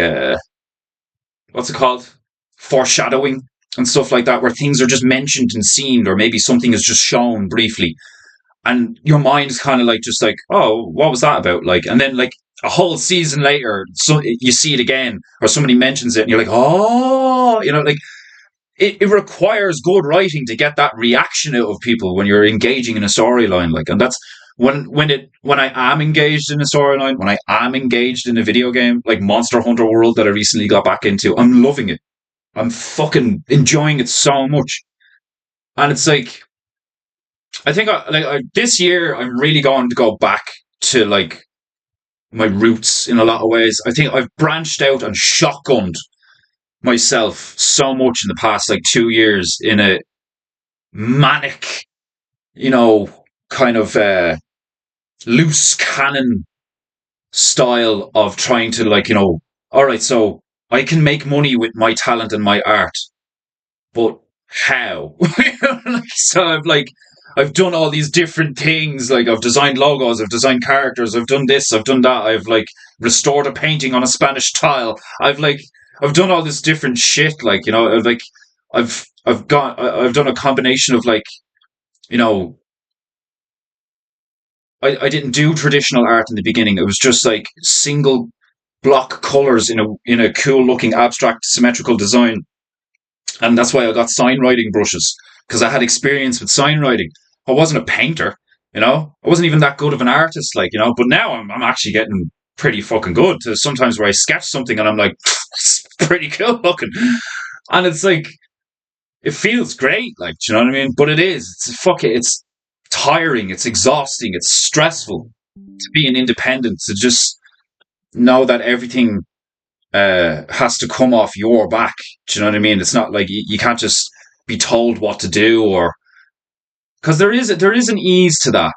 what's it called? Foreshadowing and stuff like that, where things are just mentioned and seen, or maybe something is just shown briefly, and your mind's kind of like just like, oh, what was that about? Like, and then like a whole season later, so you see it again, or somebody mentions it, and you're like, oh, like it requires good writing to get that reaction out of people when you're engaging in a storyline. Like, and that's when I am engaged in a storyline, when I am engaged in a video game like Monster Hunter World that I recently got back into, I'm loving it. I'm fucking enjoying it so much, and it's like, I think this year I'm really going to go back to like my roots in a lot of ways. I think I've branched out and shotgunned myself so much in the past like 2 years in a manic, you know, kind of loose cannon style of trying to like, all right, so I can make money with my talent and my art, but how? So I've done all these different things. Like, I've designed logos, I've designed characters, I've done this, I've done that. I've like restored a painting on a Spanish tile. I've done all this different shit. Like, I've done a combination of like, you know, I didn't do traditional art in the beginning. It was just like single block colors in a cool looking abstract symmetrical design. And that's why I got sign writing brushes, because I had experience with sign writing. I wasn't a painter, I wasn't even that good of an artist, like, but now I'm actually getting pretty fucking good to sometimes where I sketch something and I'm like, it's pretty cool looking. And it's like, it feels great, like, do you know what I mean? But it's tiring, it's exhausting, it's stressful to be an independent, to just know that everything has to come off your back. Do you know what I mean? It's not like you can't just be told what to do, or because there is an ease to that.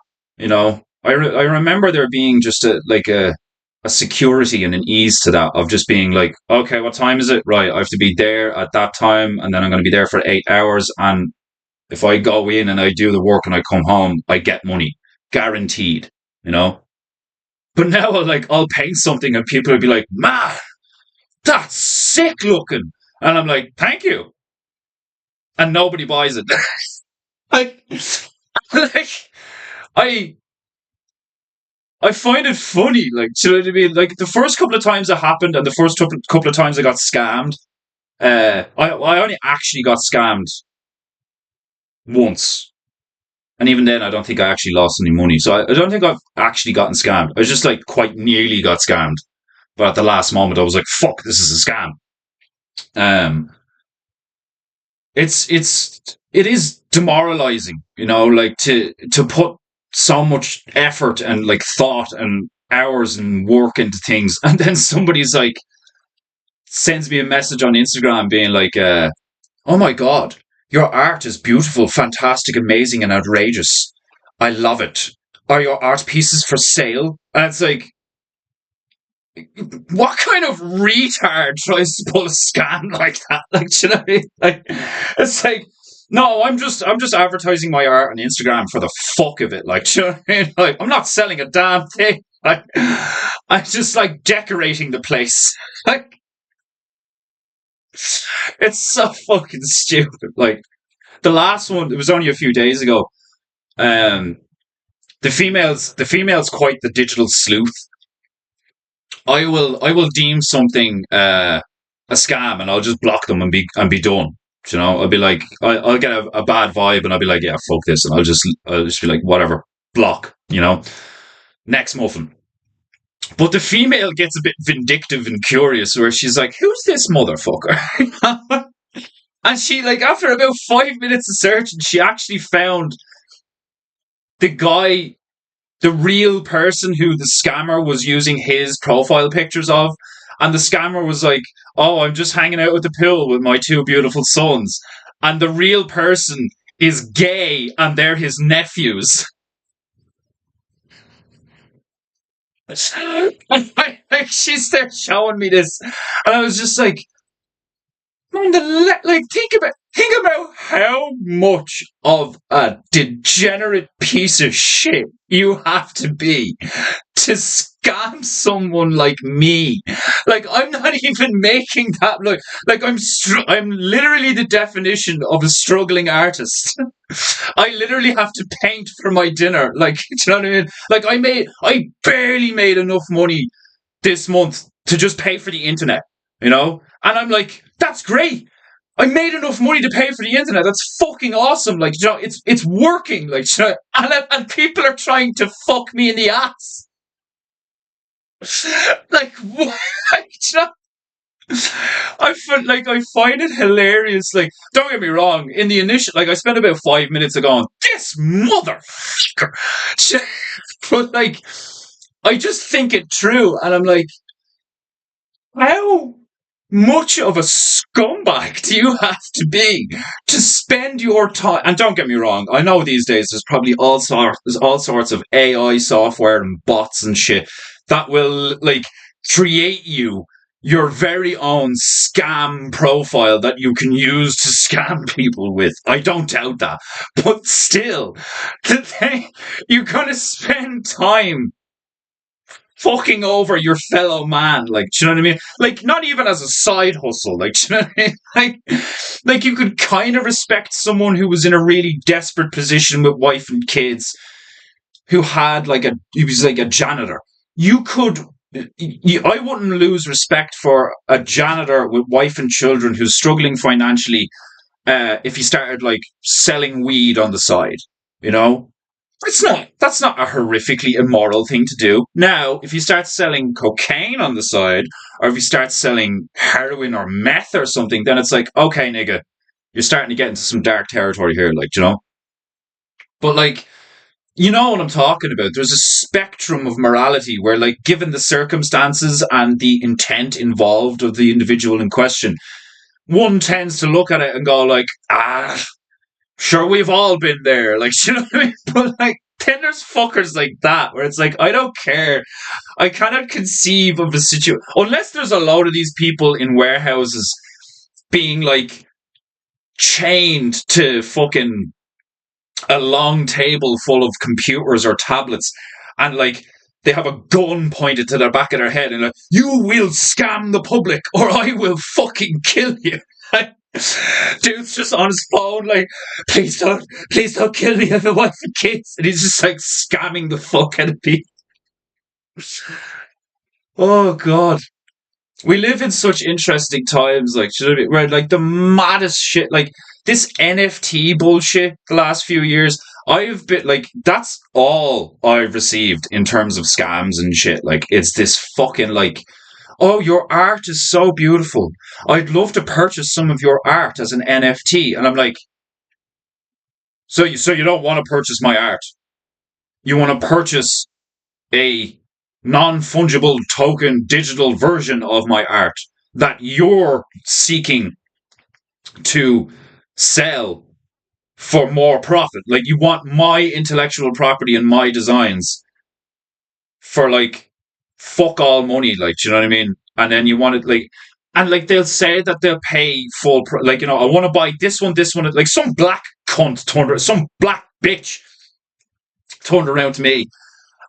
I remember there being just a security and an ease to that, of just being like, okay, what time is it? Right, I have to be there at that time, and then I'm going to be there for 8 hours. And if I go in and I do the work and I come home, I get money, guaranteed. You know. But now, I'll paint something and people will be like, "Man, that's sick looking," and I'm like, "Thank you," and nobody buys it. like, like I I find it funny. Like, do you know what I mean? Like, the first couple of times it happened, and the first couple of times I got scammed. I only actually got scammed once, and even then, I don't think I actually lost any money. So I don't think I've actually gotten scammed. I just like quite nearly got scammed, but at the last moment, I was like, "Fuck, this is a scam." Um, it is demoralizing, like to put so much effort and like thought and hours and work into things, and then somebody's like sends me a message on Instagram being like, "Oh my god, your art is beautiful, fantastic, amazing, and outrageous. I love it. Are your art pieces for sale?" And it's like, what kind of retard tries to pull a scam like that? Like, do you know what I mean? Like, it's like, no, I'm just advertising my art on Instagram for the fuck of it. Like, do you know what I mean? Like, I'm not selling a damn thing. Like, I'm just like decorating the place. Like, it's so fucking stupid. Like, the last one, it was only a few days ago. Um, the female's quite the digital sleuth. I will deem something a scam, and I'll just block them and be done. I'll be like, I'll get a bad vibe and I'll be like, yeah, fuck this, and I'll just be like, whatever, block. Next muffin. But the female gets a bit vindictive and curious, where she's like, who's this motherfucker? And she, like, after about 5 minutes of searching, she actually found the guy the real person who the scammer was using his profile pictures of. And the scammer was like, oh, I'm just hanging out at the pool with my two beautiful sons. And the real person is gay and they're his nephews. Like she's there showing me this. And I was just like, man, like think about how much of a degenerate piece of shit you have to be to scam someone like me. Like I'm not even making that look like I'm literally the definition of a struggling artist. I literally have to paint for my dinner. Like, do you know what I mean? Like I barely made enough money this month to just pay for the internet, you know? And I'm like, that's great. I made enough money to pay for the internet. That's fucking awesome. Like, you know, it's working. Like, you know, and people are trying to fuck me in the ass. Like, what? You know? I find it hilarious. Like, don't get me wrong. In the initial, like, I spent about 5 minutes ago. This motherfucker. But like, I just think it through, and I'm like, how much of a scumbag do you have to be to spend your time? And don't get me wrong, I know these days there's all sorts of AI software and bots and shit that will like create you your very own scam profile that you can use to scam people with. I don't doubt that. But still, you're gonna spend time fucking over your fellow man, like, do you know what I mean? Like, not even as a side hustle, like, do you know what I mean? Like you could kind of respect someone who was in a really desperate position with wife and kids, who had he was like a janitor. You could, I wouldn't lose respect for a janitor with wife and children who's struggling financially, if he started like selling weed on the side, you know? That's not a horrifically immoral thing to do. Now, if you start selling cocaine on the side, or if you start selling heroin or meth or something, then it's like, okay, nigga, you're starting to get into some dark territory here, like, you know? But like, you know what I'm talking about. There's a spectrum of morality where, like, given the circumstances and the intent involved of the individual in question, one tends to look at it and go like, sure, we've all been there. Like, you know what I mean? But like, then there's fuckers like that where it's like, I don't care. I cannot conceive of a situation unless there's a load of these people in warehouses being like chained to fucking a long table full of computers or tablets, and like they have a gun pointed to the back of their head and like, you will scam the public or I will fucking kill you. Dude's just on his phone, like, please don't kill me. I have a wife and kids, and he's just like scamming the fuck out of people. Oh god, we live in such interesting times, like, you know what I mean? Where like the maddest shit, like this NFT bullshit, the last few years. I've been like, that's all I've received in terms of scams and shit. Like, it's this fucking like, oh, your art is so beautiful. I'd love to purchase some of your art as an NFT. And I'm like, so you don't want to purchase my art? You want to purchase a non-fungible token digital version of my art that you're seeking to sell for more profit. Like, you want my intellectual property and my designs for like fuck all money, like, do you know what I mean? And then you want it like, and like they'll say that they'll pay like, you know, I want to buy this one, like some black cunt some black bitch turned around to me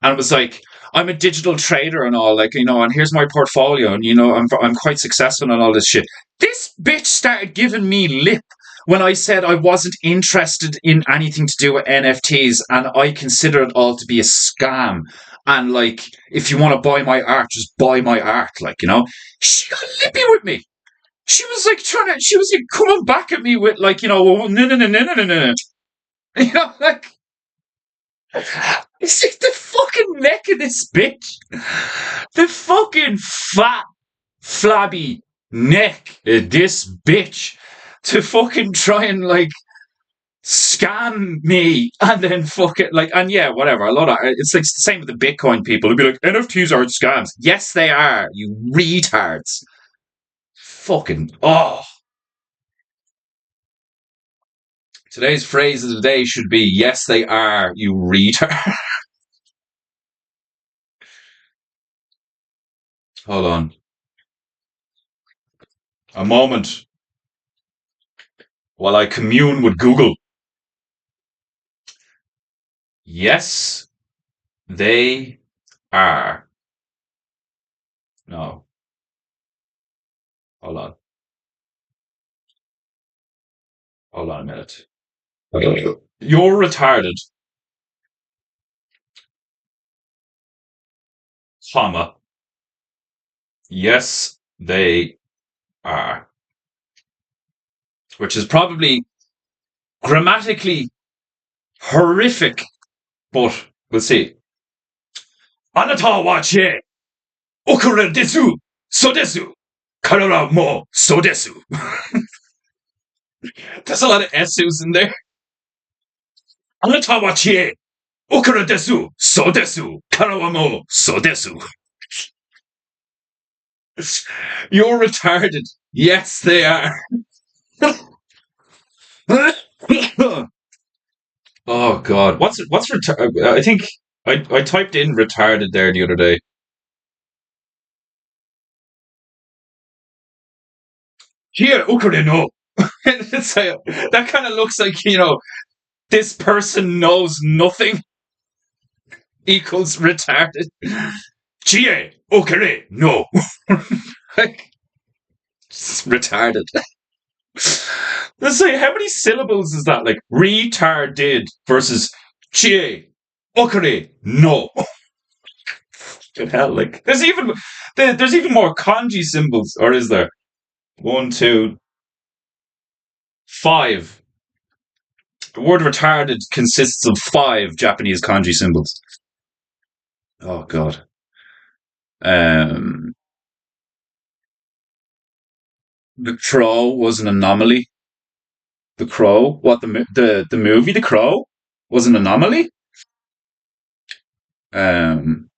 and was like, I'm a digital trader and all, like, you know, and here's my portfolio, and you know, I'm quite successful and all this shit. This bitch started giving me lip when I said I wasn't interested in anything to do with NFTs and I consider it all to be a scam. And like, if you want to buy my art, just buy my art, like, you know. She got lippy with me. She was like she was like coming back at me with like, you know, well, no. You know, like, it's like the fucking neck of this bitch. The fucking fat, flabby neck of this bitch to fucking try and like scan me and then fuck it. Like, and yeah, whatever. A lot of it's like the same with the Bitcoin people. It'll be like, NFTs aren't scams. Yes, they are, you retards. Fucking, oh. Today's phrase of the day should be, yes, they are, you retard. Hold on. A moment while I commune with Google. Yes, they are. No, hold on. Hold on a minute. You're retarded, comma. Yes, they are. Which is probably grammatically horrific, but we'll see. Anata wa chie, okure desu, so desu, karara mo so desu. There's a lot of S's in there. Anata wa chie, okure desu, so desu, karara mo so desu. You're retarded. Yes, they are. Oh God, what's retarded? I think I typed in retarded there the other day. Here, ukure no. It's like, that kind of looks like this person knows nothing equals retarded. Chie ukure no. Like, it's retarded. Let's say how many syllables is that? Like retarded versus chie ukure no. Good hell, like there's even more kanji symbols, or is there? One, two, five. The word retarded consists of five Japanese kanji symbols. Oh God. Um, the Crow was an anomaly. The Crow, what the movie The Crow was an anomaly. Um,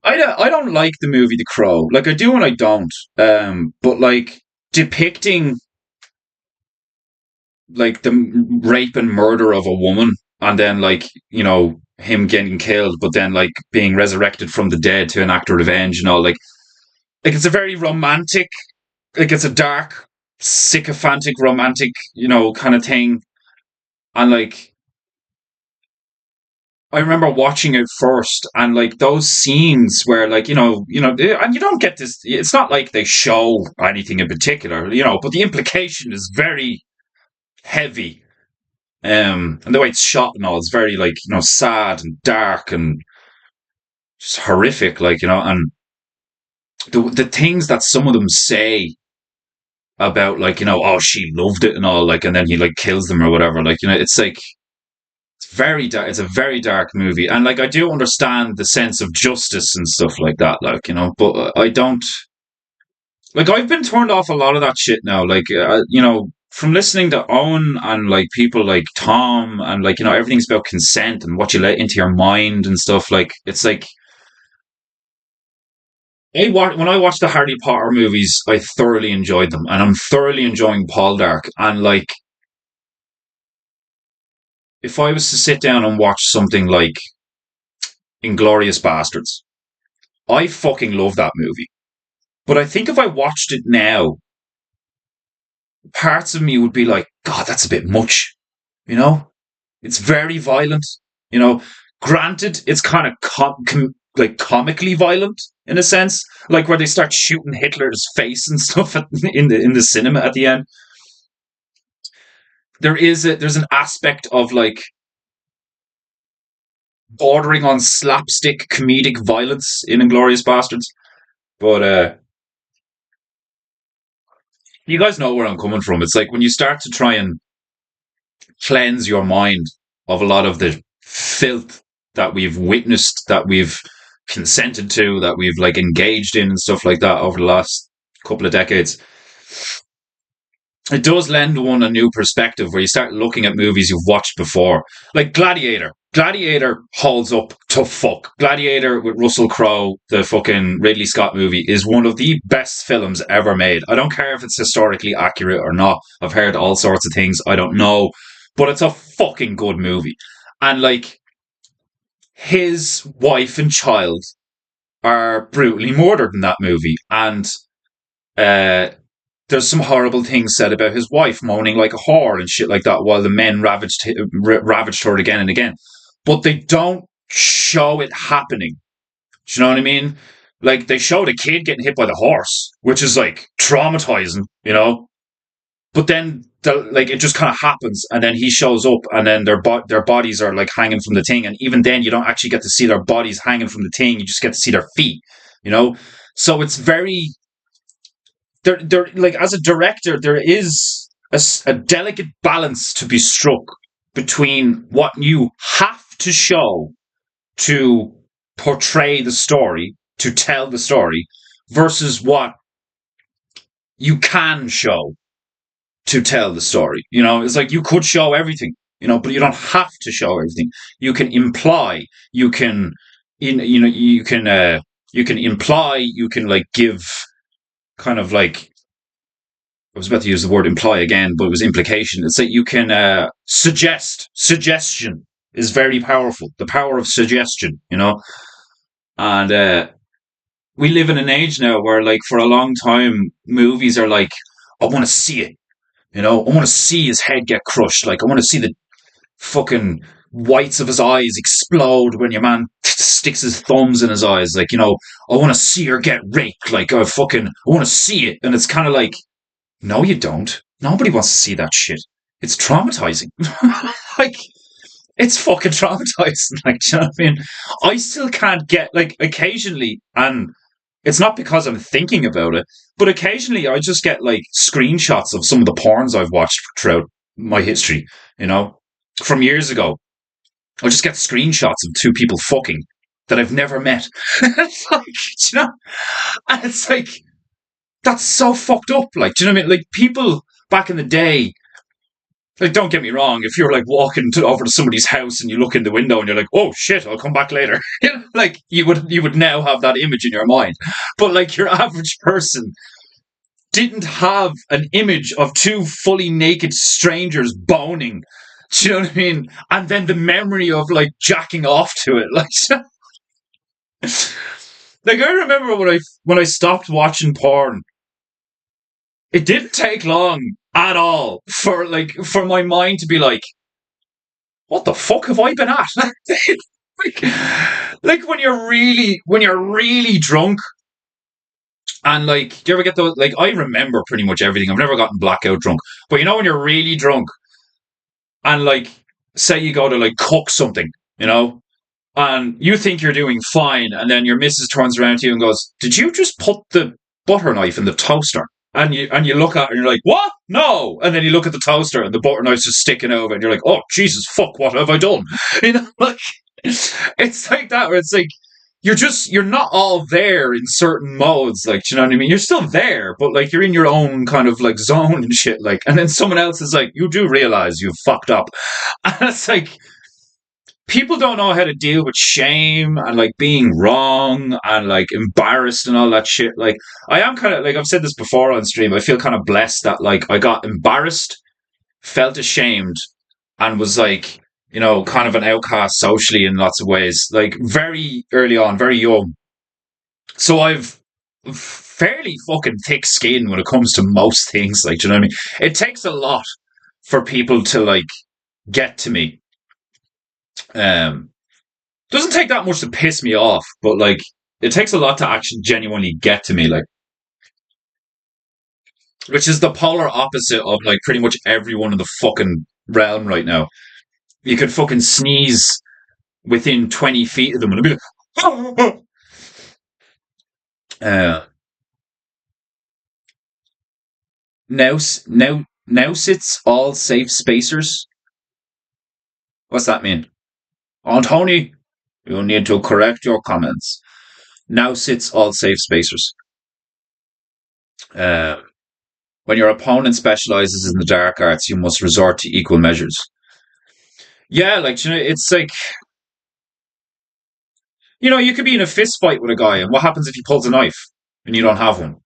I don't like the movie The Crow. Like I do and I don't. But like depicting like the rape and murder of a woman, and then like him getting killed, but then like being resurrected from the dead to enact revenge and all. Like it's a very romantic, like it's a dark, sycophantic, romantic, kind of thing. And like I remember watching it first, and like those scenes where like and you don't get this. It's not like they show anything in particular, but the implication is very heavy. And the way it's shot and all is very like sad and dark and just horrific, like and the things that some of them say about like oh she loved it and all, like, and then he like kills them or whatever, like it's like it's very dark. It's a very dark movie, and like I do understand the sense of justice and stuff like that, like but I don't like. I've been turned off a lot of that shit now, like from listening to Owen and like people like Tom, and like everything's about consent and what you let into your mind and stuff. Like it's like when I watch the Harry Potter movies, I thoroughly enjoyed them, and I'm thoroughly enjoying Paul Dark. And like, if I was to sit down and watch something like Inglorious Bastards, I fucking love that movie. But I think if I watched it now, parts of me would be like, God, that's a bit much. You know, it's very violent. You know, granted, it's kind of like comically violent in a sense, like where they start shooting Hitler's face and stuff in the cinema at the end. There's an aspect of like bordering on slapstick comedic violence in Inglorious Bastards, but you guys know where I'm coming from. It's like when you start to try and cleanse your mind of a lot of the filth that we've witnessed, that we've consented to, that we've like engaged in and stuff like that over the last couple of decades. it does lend one a new perspective where you start looking at movies you've watched before. Like Gladiator. Gladiator holds up to fuck. Gladiator with Russell Crowe, the fucking Ridley Scott movie, is one of the best films ever made. I don't care if it's historically accurate or not. I've heard all sorts of things. I don't know. But it's a fucking good movie. And like his wife and child are brutally murdered in that movie. And uh there's some horrible things said about his wife moaning like a whore and shit like that while the men ravaged her again and again. But they don't show it happening. Do you know what I mean? Like they show the kid getting hit by the horse, which is like traumatizing, you know. But then like it just kind of happens, and then he shows up, and then their bodies are like hanging from the thing, and even then you don't actually get to see their bodies hanging from the thing. You just get to see their feet, you know. So it's very there like as a director there is a delicate balance to be struck between what you have to show to portray the story, to tell the story, versus what you can show to tell the story. You know, it's like you could show everything, you know, but you don't have to show everything. You can imply, you can you can imply, you can like give kind of like I was about to use the word imply again, but it was implication. It's that you can suggest. Suggestion is very powerful. The power of suggestion, you know. And we live in an age now where, like, for a long time, movies are like, I want to see it. You know, I want to see his head get crushed. Like, I want to see the fucking whites of his eyes explode when your man sticks his thumbs in his eyes. Like, you know, I want to see her get raped. Like, I want to see it. And it's kind of like, no, you don't. Nobody wants to see that shit. It's traumatizing. Like, it's fucking traumatizing. Like, do you know what I mean? I still can't get, like, occasionally, and it's not because I'm thinking about it, but occasionally I just get, like, screenshots of some of the porns I've watched throughout my history, you know, from years ago. I just get screenshots of two people fucking that I've never met. It's like, you know, and it's like, that's so fucked up. Like, do you know what I mean? Like, people back in the day, like, don't get me wrong, if you're like walking over to somebody's house and you look in the window and you're like, oh shit, I'll come back later. You know, like, you would now have that image in your mind. But like your average person didn't have an image of two fully naked strangers boning. Do you know what I mean? And then the memory of like jacking off to it. Like, like I remember when I stopped watching porn, it didn't take long at all for my mind to be like, what the fuck have I been at? like, like when you're really drunk and like do you ever get those like I remember pretty much everything. I've never gotten blackout drunk. But you know when you're really drunk and like say you go to like cook something, you know, and you think you're doing fine, and then your missus turns around to you and goes, "Did you just put the butter knife in the toaster?" And you look at it and you're like, "What? No!" And then you look at the toaster and the butter knife's just sticking over, and you're like, "Oh Jesus, fuck! What have I done?" You know, like it's like that where it's like you're not all there in certain modes, like do you know what I mean? You're still there, but like you're in your own kind of like zone and shit, like, and then someone else is like, "You do realize you've fucked up," and it's like people don't know how to deal with shame and like being wrong and like embarrassed and all that shit. Like I am kind of like I've said this before on stream. I feel kind of blessed that like I got embarrassed, felt ashamed, and was like you know kind of an outcast socially in lots of ways. Like very early on, very young. So I've fairly fucking thick skin when it comes to most things. Like do you know what I mean? It takes a lot for people to like get to me. Um, doesn't take that much to piss me off, but like it takes a lot to actually genuinely get to me, like which is the polar opposite of like pretty much everyone in the fucking realm right now. You could fucking sneeze within 20 feet of them and it'd be like uh now sits all safe spacers. What's that mean? Oh Tony, you need to correct your comments. Now sits all safe spacers. When your opponent specializes in the dark arts, you must resort to equal measures. Yeah, like it's like you could be in a fist fight with a guy, and what happens if he pulls a knife and you don't have one?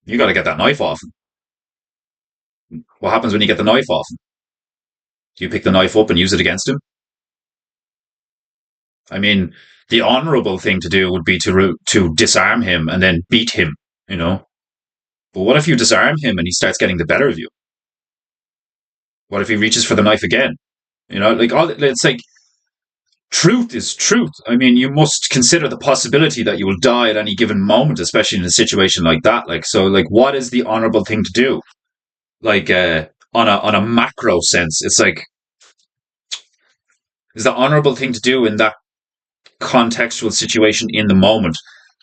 You got to get that knife off him. What happens when you get the knife off him? Do you pick the knife up and use it against him? I mean, the honourable thing to do would be to disarm him and then beat him. You know, but what if you disarm him and he starts getting the better of you? What if he reaches for the knife again? Like it's like truth is truth. I mean, you must consider the possibility that you will die at any given moment, especially in a situation like that. Like, so, like, what is the honourable thing to do? Like, on a macro sense, it's like is the honourable thing to do in that contextual situation in the moment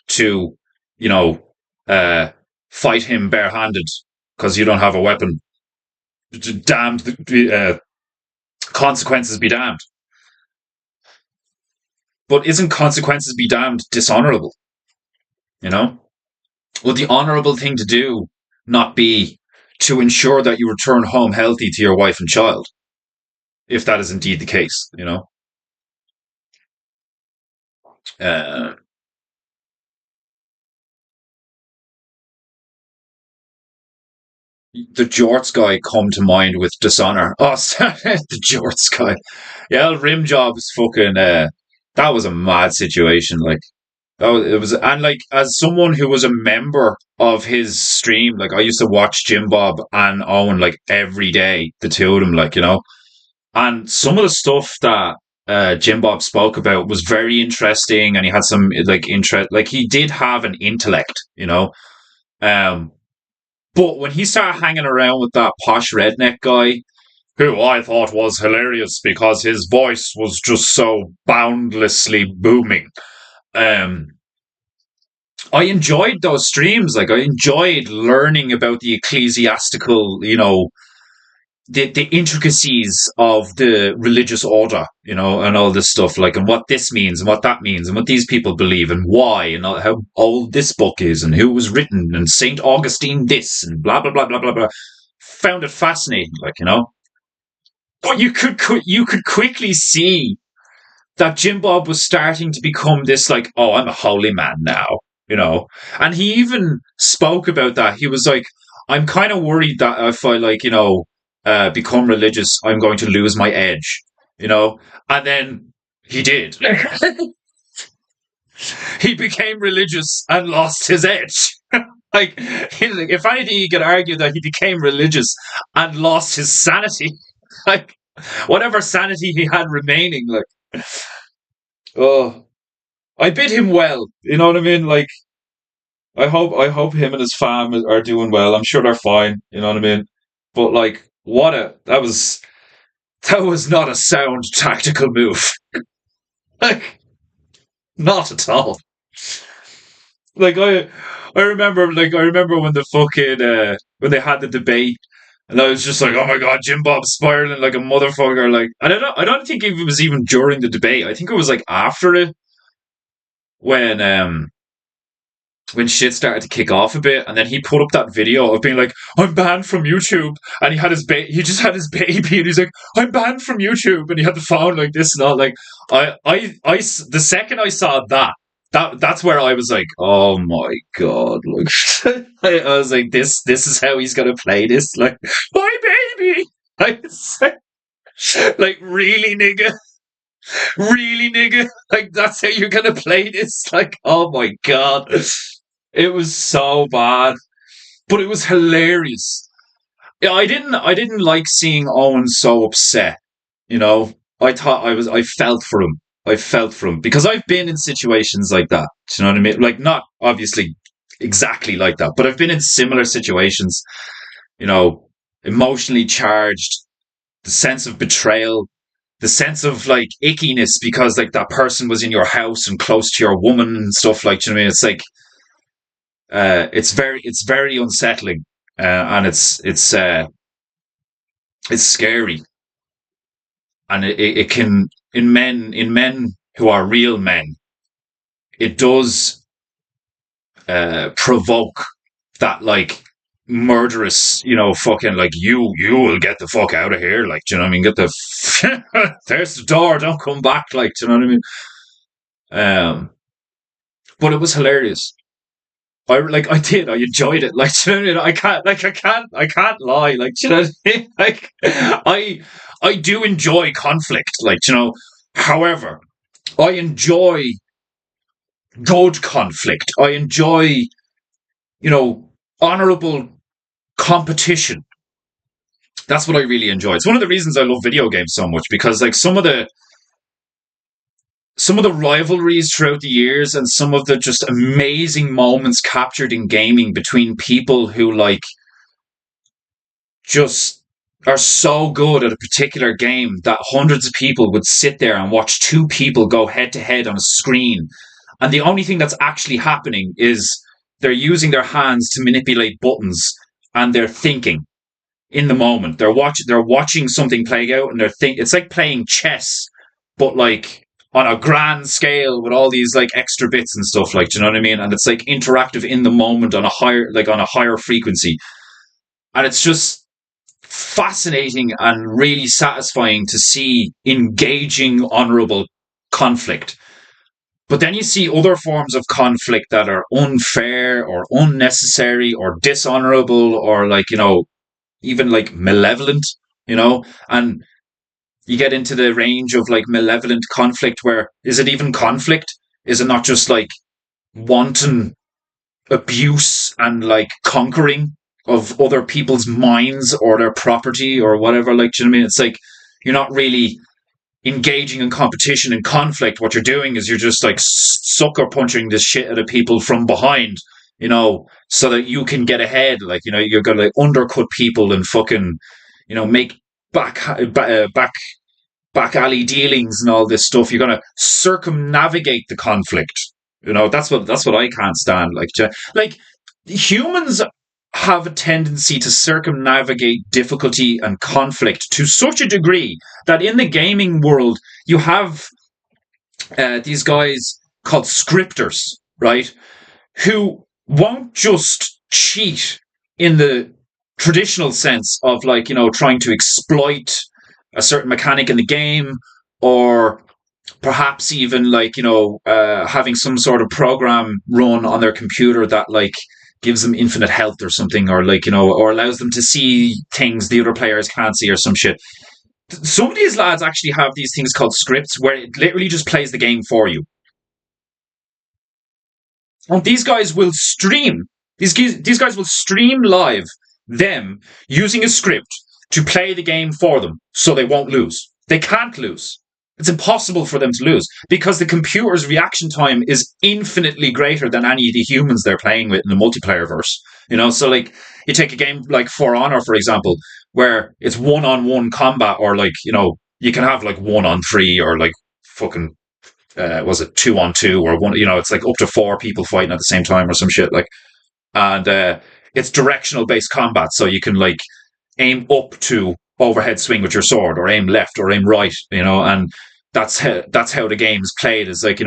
to, you know, uh, fight him barehanded because you don't have a weapon. Damned, consequences be damned. But isn't consequences be damned dishonorable? You know, would the honorable thing to do not be to ensure that you return home healthy to your wife and child, if that is indeed the case? Uh, the jorts guy come to mind with dishonor. Oh, the jorts guy. Yeah, rim job is fucking. That was a mad situation. Like, oh, it was, and like as someone who was a member of his stream, like I used to watch Jim Bob and Owen like every day, the two of them, like and some of the stuff that Jim Bob spoke about was very interesting, and he had some like interest, like he did have an intellect. Um, but when he started hanging around with that posh redneck guy, who I thought was hilarious because his voice was just so boundlessly booming. Um, I enjoyed those streams. Like I enjoyed learning about the ecclesiastical, the intricacies of the religious order, and all this stuff, like, and what this means and what that means and what these people believe and why and how old this book is and who was written and Saint Augustine this and blah blah blah blah blah blah. Found it fascinating, but you could quickly see that Jim Bob was starting to become this like, oh, I'm a holy man now, you know. And he even spoke about that. He was like, I'm kind of worried that if I become religious, I'm going to lose my edge, you know. And then he did. He became religious and lost his edge. Like, if anything, you could argue that he became religious and lost his sanity. Like, whatever sanity he had remaining, like, oh, I bid him well. You know what I mean? Like, I hope him and his fam are doing well. I'm sure they're fine. You know what I mean? But like, that was not a sound tactical move. Like, not at all. Like I remember when the fucking when they had the debate, and I was just like, oh my god, Jim Bob's spiraling like a motherfucker. Like, I don't think it was even during the debate. I think it was like after it, when shit started to kick off a bit, and then he put up that video of being like, "I'm banned from YouTube," and he just had his baby, and he's like, "I'm banned from YouTube," and he had the phone like this and all. Like, the second I saw that's where I was like, "Oh my god!" Like, I was like, "This is how he's gonna play this." Like, my baby, like really, nigga. Really, nigga? Like, that's how you're gonna play this? Like, oh my god. It was so bad. But it was hilarious. Yeah, I didn't like seeing Owen so upset, you know. I felt for him. I felt for him. Because I've been in situations like that. Do you know what I mean? Like, not obviously exactly like that, but I've been in similar situations, you know, emotionally charged, the sense of betrayal, the sense of like ickiness because like that person was in your house and close to your woman and stuff, like, you know what I mean? It's like it's very unsettling, and it's scary, and it can, in men who are real men, it does provoke that like murderous, fucking like you will get the fuck out of here, like, do you know what I mean? Get the there's the door, don't come back, like, do you know what I mean? But it was hilarious. I enjoyed it, like, do you know what I mean? I can't lie, like, do you know what I mean? Like, I do enjoy conflict, like, However, I enjoy good conflict. I enjoy, you know, honorable competition. That's what I really enjoy. It's one of the reasons I love video games so much, because like some of the rivalries throughout the years and some of the just amazing moments captured in gaming between people who like just are so good at a particular game that hundreds of people would sit there and watch two people go head to head on a screen. And the only thing that's actually happening is they're using their hands to manipulate buttons, and they're thinking in the moment. They're watching something play out, and it's like playing chess, but like on a grand scale with all these like extra bits and stuff, like, do you know what I mean? And it's like interactive in the moment on a higher frequency. And it's just fascinating and really satisfying to see engaging, honorable conflict. But then you see other forms of conflict that are unfair or unnecessary or dishonorable or like, even like malevolent, and you get into the range of like malevolent conflict where is it even conflict? Is it not just like wanton abuse and like conquering of other people's minds or their property or whatever? Like, do you know what I mean? It's like you're not really engaging in competition and conflict. What you're doing is you're just like sucker punching this shit out of people from behind, so that you can get ahead. Like, you're gonna like undercut people and fucking, make back alley dealings and all this stuff. You're gonna circumnavigate the conflict. That's what I can't stand. Like humans have a tendency to circumnavigate difficulty and conflict to such a degree that in the gaming world you have these guys called scripters, right? Who won't just cheat in the traditional sense of like, trying to exploit a certain mechanic in the game, or perhaps even like, having some sort of program run on their computer that like gives them infinite health or something, or like, or allows them to see things the other players can't see or some shit. Some of these lads actually have these things called scripts where it literally just plays the game for you. And these guys will stream. These guys will stream live them using a script to play the game for them, so they won't lose. They can't lose. It's impossible for them to lose because the computer's reaction time is infinitely greater than any of the humans they're playing with in the multiplayer verse. So like you take a game like For Honor, for example, where it's one-on-one combat, or like, you can have like 1-on-3, or like fucking was it 2-on-2, or one, it's like up to four people fighting at the same time or some shit, like. And it's directional based combat, so you can like aim up to overhead swing with your sword, or aim left or aim right, and that's how the game's played. Is like,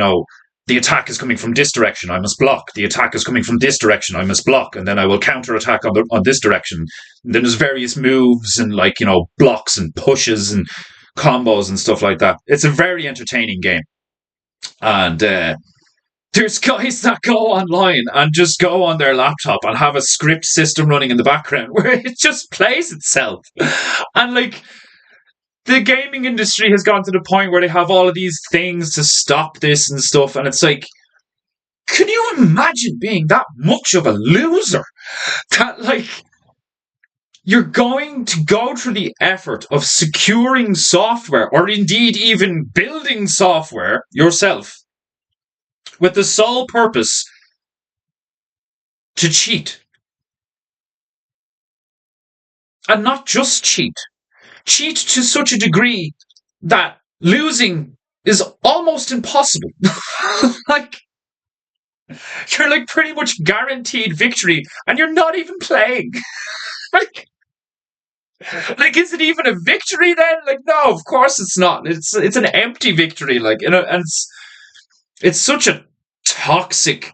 the attack is coming from this direction, I must block. The attack is coming from this direction, I must block, and then I will counter attack on this direction. And then there's various moves and like, blocks and pushes and combos and stuff like that. It's a very entertaining game. And there's guys that go online and just go on their laptop and have a script system running in the background where it just plays itself. And like, the gaming industry has gone to the point where they have all of these things to stop this and stuff. And it's like, can you imagine being that much of a loser? That like, you're going to go through the effort of securing software, or indeed even building software yourself, with the sole purpose to cheat. And not just cheat to such a degree that losing is almost impossible. Like, you're like pretty much guaranteed victory, and you're not even playing. like, is it even a victory then? Like, no, of course it's not. It's an empty victory. Like, and it's such a toxic,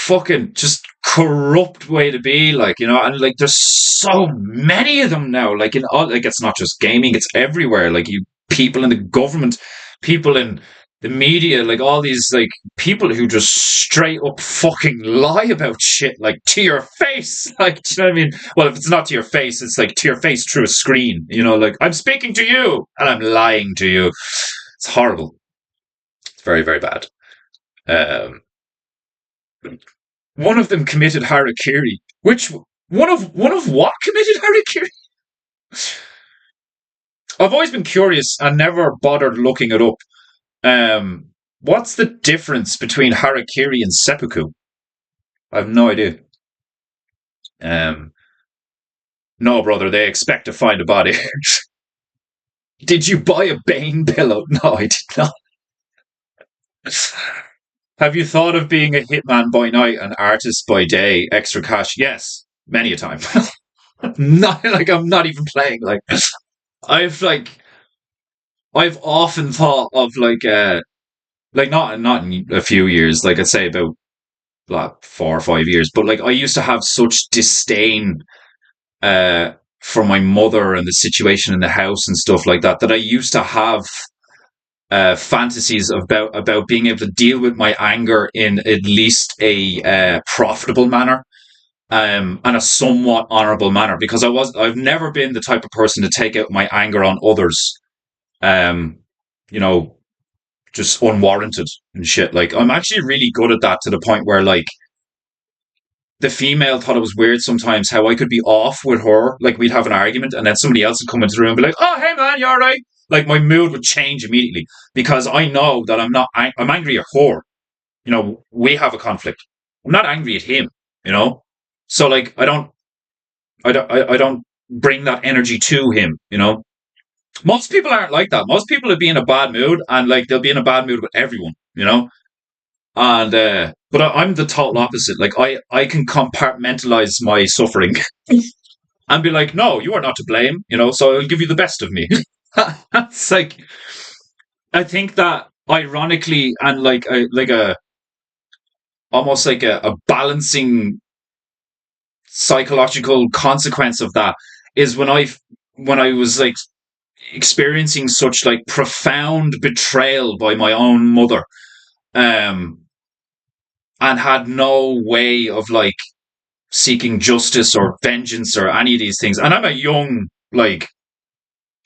fucking just corrupt way to be, like, and like there's so many of them now, like in all, like it's not just gaming, it's everywhere. Like you people in the government, people in the media, like all these like people who just straight up fucking lie about shit like to your face. Like, do you know what I mean? Well, if it's not to your face, it's like to your face through a screen, like I'm speaking to you and I'm lying to you. It's horrible. It's very, very bad. Um, One of them committed harakiri. Which one of what committed harakiri? I've always been curious and never bothered looking it up. What's the difference between harakiri and seppuku? I have no idea. Um, no, brother, they expect to find a body. Did you buy a Bane pillow? No, I did not. Have you thought of being a hitman by night and artist by day? Extra cash? Yes, many a time. Not like I'm not even playing. I've like I've often thought of like not in a few years, like I'd say about like 4 or 5 years, but like I used to have such disdain for my mother and the situation in the house and stuff like that I used to have fantasies about being able to deal with my anger in at least a profitable manner, and a somewhat honorable manner, because I've never been the type of person to take out my anger on others, um, you know, just unwarranted and shit. Like I'm actually really good at that, to the point where like the female thought it was weird sometimes how I could be off with her. Like we'd have an argument and then somebody else would come into the room and be like, "Oh, hey man, you all right?" Like my mood would change immediately, because I know that I'm angry at her. We have a conflict. I'm not angry at him. So like I don't bring that energy to him. Most people aren't like that. Most people would be in a bad mood, and like they'll be in a bad mood with everyone. And but I'm the total opposite. Like I can compartmentalize my suffering and be like, no, you are not to blame. So I'll give you the best of me. It's like, I think that ironically, and like a almost like a balancing psychological consequence of that is when I was like experiencing such like profound betrayal by my own mother, um and had no way of like seeking justice or vengeance or any of these things. And I'm a young, like,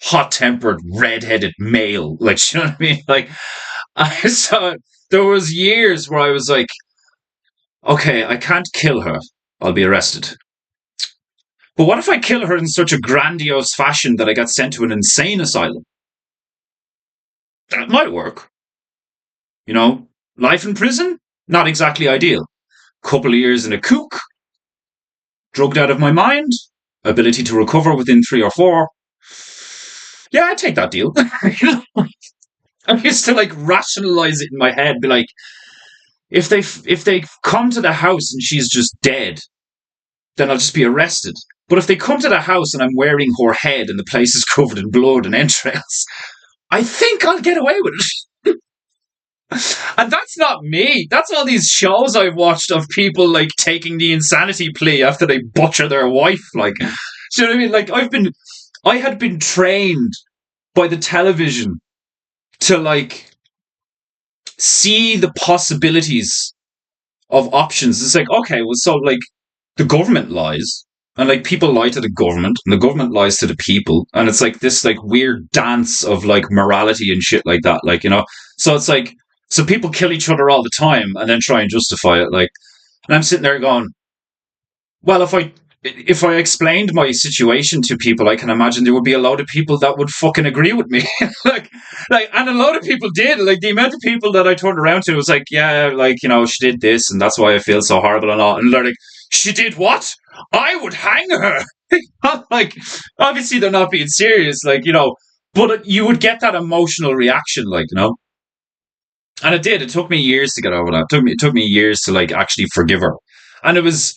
hot-tempered, red-headed male. Like, you know what I mean? Like, I saw there was years where I was like, okay, I can't kill her. I'll be arrested. But what if I kill her in such a grandiose fashion that I got sent to an insane asylum? That might work. Life in prison? Not exactly ideal. Couple of years in a cook, drugged out of my mind, ability to recover within 3 or 4. Yeah, I'd take that deal. I used to like rationalize it in my head, be like, if they come to the house and she's just dead, then I'll just be arrested. But if they come to the house and I'm wearing her head and the place is covered in blood and entrails, I think I'll get away with it. And that's not me. That's all these shows I've watched of people like taking the insanity plea after they butcher their wife. Like, do you know what I mean? Like, I had been trained by the television to like see the possibilities of options. It's like, okay, well, so like the government lies, and like people lie to the government, and the government lies to the people, and it's like this like weird dance of like morality and shit like that. Like, so it's like, so people kill each other all the time and then try and justify it. Like, and I'm sitting there going, well, if I explained my situation to people, I can imagine there would be a lot of people that would fucking agree with me. And a lot of people did. Like, the amount of people that I turned around to was like, yeah, like, she did this and that's why I feel so horrible and all. And they're like, she did what? I would hang her. Like, obviously they're not being serious, like, but you would get that emotional reaction, like. And it did. It took me years to get over that. It took me years to like actually forgive her. And it was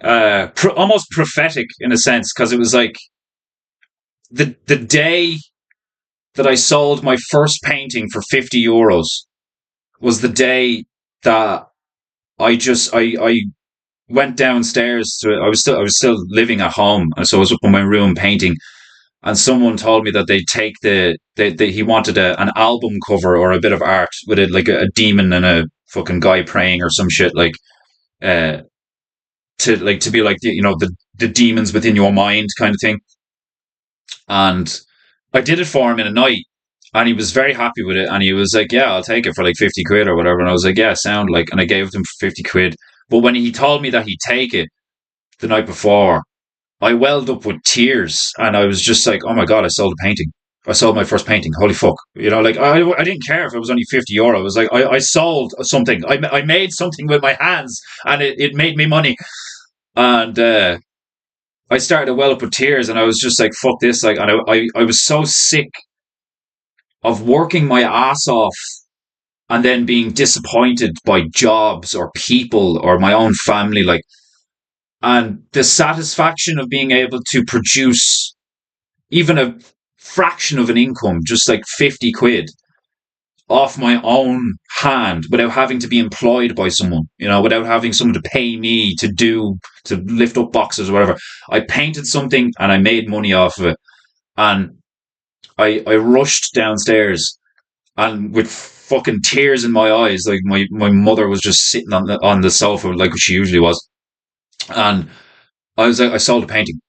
almost prophetic in a sense, because it was like the day that I sold my first painting for €50 was the day that I went downstairs to, I was still living at home, so I was up in my room painting, and someone told me that they take he wanted an album cover or a bit of art with it, like a demon and a fucking guy praying or some shit, like uh to be like the demons within your mind kind of thing. And I did it for him in a night, and he was very happy with it. And he was like, "Yeah, I'll take it for like 50 quid or whatever." And I was like, "Yeah, sound like." And I gave it him for 50 quid. But when he told me that he'd take it the night before, I welled up with tears, and I was just like, "Oh my god, I sold a painting! I sold my first painting! Holy fuck!" Like I didn't care if it was only 50 euro. I was like, I sold something. I made something with my hands, and it made me money. And I started to well up with tears, and I was just like, "Fuck this!" Like, and I was so sick of working my ass off and then being disappointed by jobs or people or my own family, like, and the satisfaction of being able to produce even a fraction of an income, just like 50 quid off my own hand without having to be employed by someone, without having someone to pay me to lift up boxes or whatever. I painted something and I made money off of it. And I rushed downstairs, and with fucking tears in my eyes, like my mother was just sitting on the sofa like she usually was. And I was like, I sold a painting.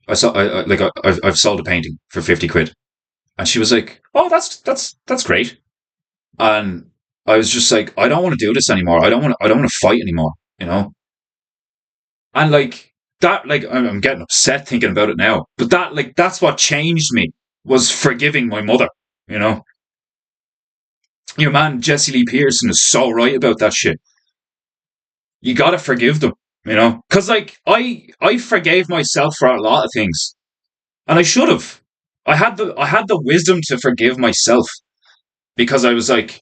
I've sold a painting for 50 quid. And she was like, "Oh, that's great." And I was just like, I don't want to do this anymore. I don't want to fight anymore, you know? And like that, like I'm getting upset thinking about it now. But that's what changed me, was forgiving my mother, you know? Your man Jesse Lee Pearson is so right about that shit. You gotta forgive them, you know? Cause like I forgave myself for a lot of things. And I should have. I had the wisdom to forgive myself, because I was like,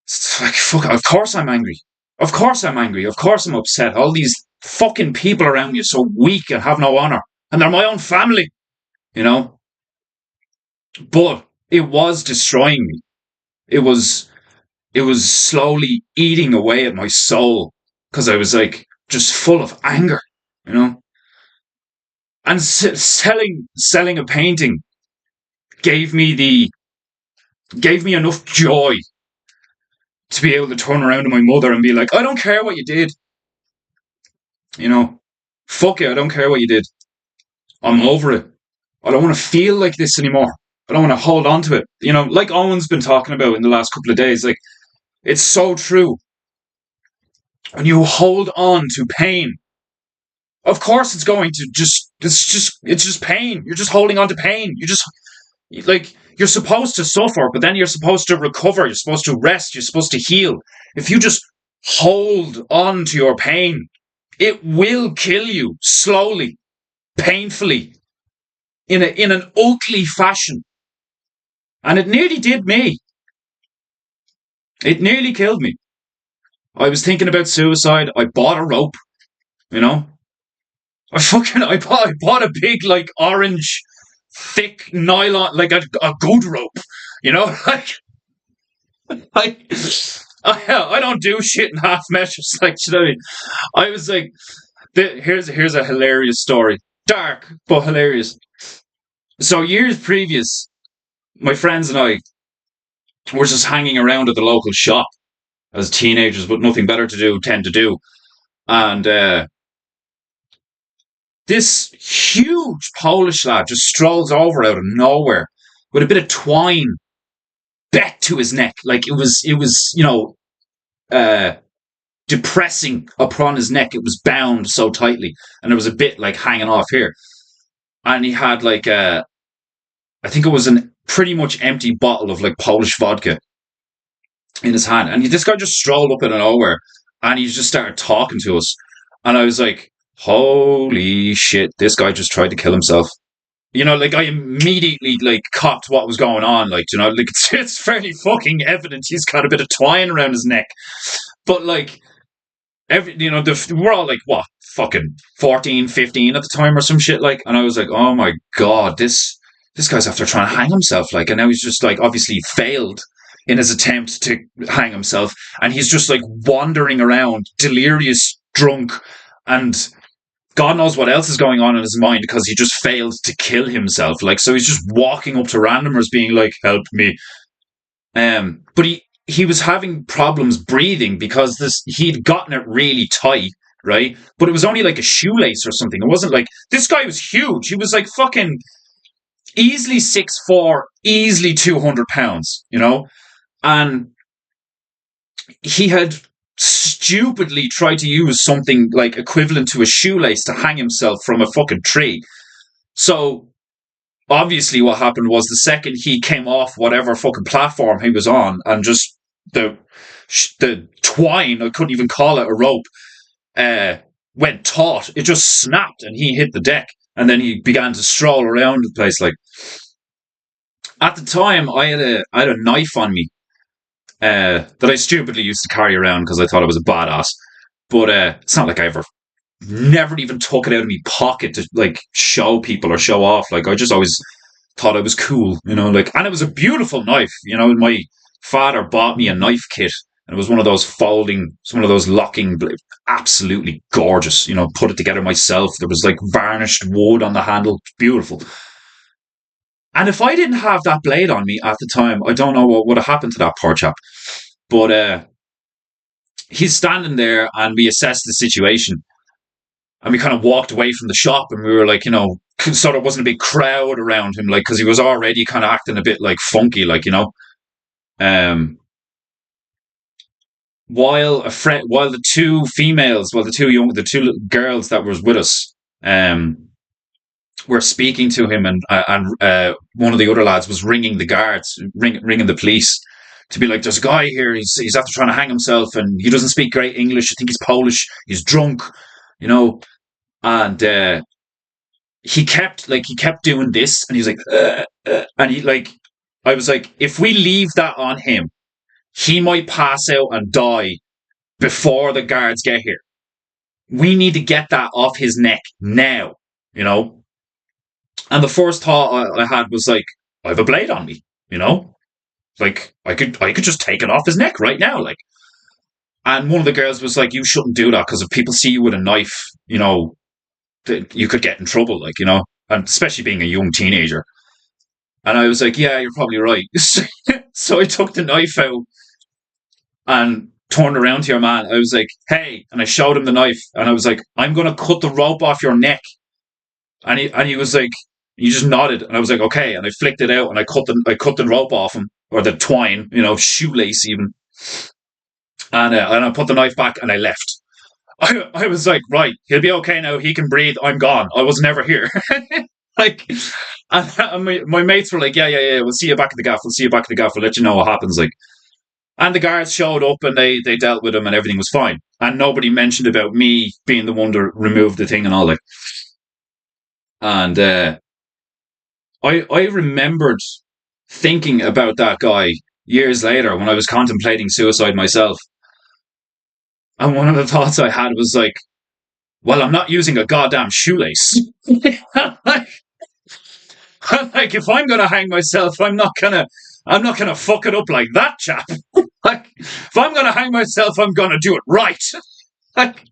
it's like, fuck, of course I'm angry. Of course I'm angry. Of course I'm upset. All these fucking people around me are so weak and have no honor. And they're my own family, you know? But it was destroying me. It was it was slowly eating away at my soul, because I was like just full of anger, you know? And selling a painting gave me the gave me enough joy to be able to turn around to my mother and be like, I don't care what you did. You know, fuck it, I don't care what you did. I'm over it. I don't want to feel like this anymore. I don't want to hold on to it. Like Owen's been talking about in the last couple of days, like, it's so true. When you hold on to pain, of course it's just pain. You're just holding on to pain. You're supposed to suffer, but then you're supposed to recover. You're supposed to rest. You're supposed to heal. If you just hold on to your pain, it will kill you slowly, painfully, in an ugly fashion. And it nearly did me. It nearly killed me. I was thinking about suicide. I bought a rope, you know. I bought a big, like, orange thick nylon, like a good rope, you know. Like I don't do shit in half measures. Like, you know what I mean? I was like, here's a hilarious story, dark but hilarious. So years previous, my friends and I were just hanging around at the local shop as teenagers, but nothing better to do, tend to do. And this huge Polish lad just strolls over out of nowhere with a bit of twine bet to his neck, like it was uh, depressing upon his neck. It was bound so tightly, and there was a bit like hanging off here. And he had like I think it was a pretty much empty bottle of like Polish vodka in his hand. And this guy just strolled up out of nowhere, and he just started talking to us. And I was like, holy shit, this guy just tried to kill himself. Like, I immediately like copped what was going on. Like, like it's fairly fucking evident he's got a bit of twine around his neck. But like, we're all like, what, fucking 14, 15 at the time or some shit, like. And I was like, oh my god, this guy's after trying to hang himself, like. And now he's just like, obviously failed. in his attempt to hang himself. And he's just like wandering around, delirious, drunk, and God knows what else is going on in his mind because he just failed to kill himself. Like, so he's just walking up to randomers being like, help me. But he was having problems breathing because he'd gotten it really tight, right? But it was only like a shoelace or something. It wasn't like, this guy was huge. He was like fucking easily 6'4", easily 200 pounds, you know? And he had stupidly tried to use something like equivalent to a shoelace to hang himself from a fucking tree. So obviously what happened was the second he came off whatever fucking platform he was on, and just the twine, I couldn't even call it a rope, went taut. It just snapped and he hit the deck. And then he began to stroll around the place. Like, at the time, I had a knife on me that I stupidly used to carry around because I thought I was a badass. But it's not like I never even took it out of my pocket to like show people or show off. Like, I just always thought I was cool, you know. Like, and it was a beautiful knife. You know, my father bought me a knife kit, and it was one of those folding, one of those locking, absolutely gorgeous. You know, put it together myself. There was like varnished wood on the handle, beautiful. And if I didn't have that blade on me at the time, I don't know what would have happened to that poor chap. But he's standing there, and we assessed the situation, and we kind of walked away from the shop, and we were like, you know, so there wasn't a big crowd around him, like, because he was already kind of acting a bit like funky, like, you know. While the two females, the two girls that was with us, were speaking to him, and one of the other lads was ringing the guards, ringing the police to be like, there's a guy here, he's after trying to hang himself, and he doesn't speak great English. I think he's Polish. He's drunk, you know. And he kept doing this, and he was like, and he like, I was like, if we leave that on him, he might pass out and die before the guards get here. We need to get that off his neck now, you know. And the first thought I had was like, I have a blade on me, you know, like I could just take it off his neck right now, like. And one of the girls was like, you shouldn't do that, because if people see you with a knife, you know, you could get in trouble, like, you know, and especially being a young teenager. And I was like, yeah, you're probably right. So I took the knife out and turned around to your man. I was like, hey, and I showed him the knife, and I was like, I'm going to cut the rope off your neck. And he was like, he just nodded, and I was like, okay. And I flicked it out, and I cut the rope off him, or the twine, you know, shoelace even. And I put the knife back, and I left. I was like, right, he'll be okay now. He can breathe. I'm gone. I was never here. Like, and my mates were like, yeah. We'll see you back at the gaff. We'll let you know what happens. Like, and the guards showed up, and they dealt with him, and everything was fine. And nobody mentioned about me being the one to remove the thing and all that. And I remembered thinking about that guy years later when I was contemplating suicide myself. And one of the thoughts I had was like, well, I'm not using a goddamn shoelace. like, if I'm gonna hang myself, I'm not gonna fuck it up like that, chap. Like, if I'm gonna hang myself, I'm gonna do it right. Like,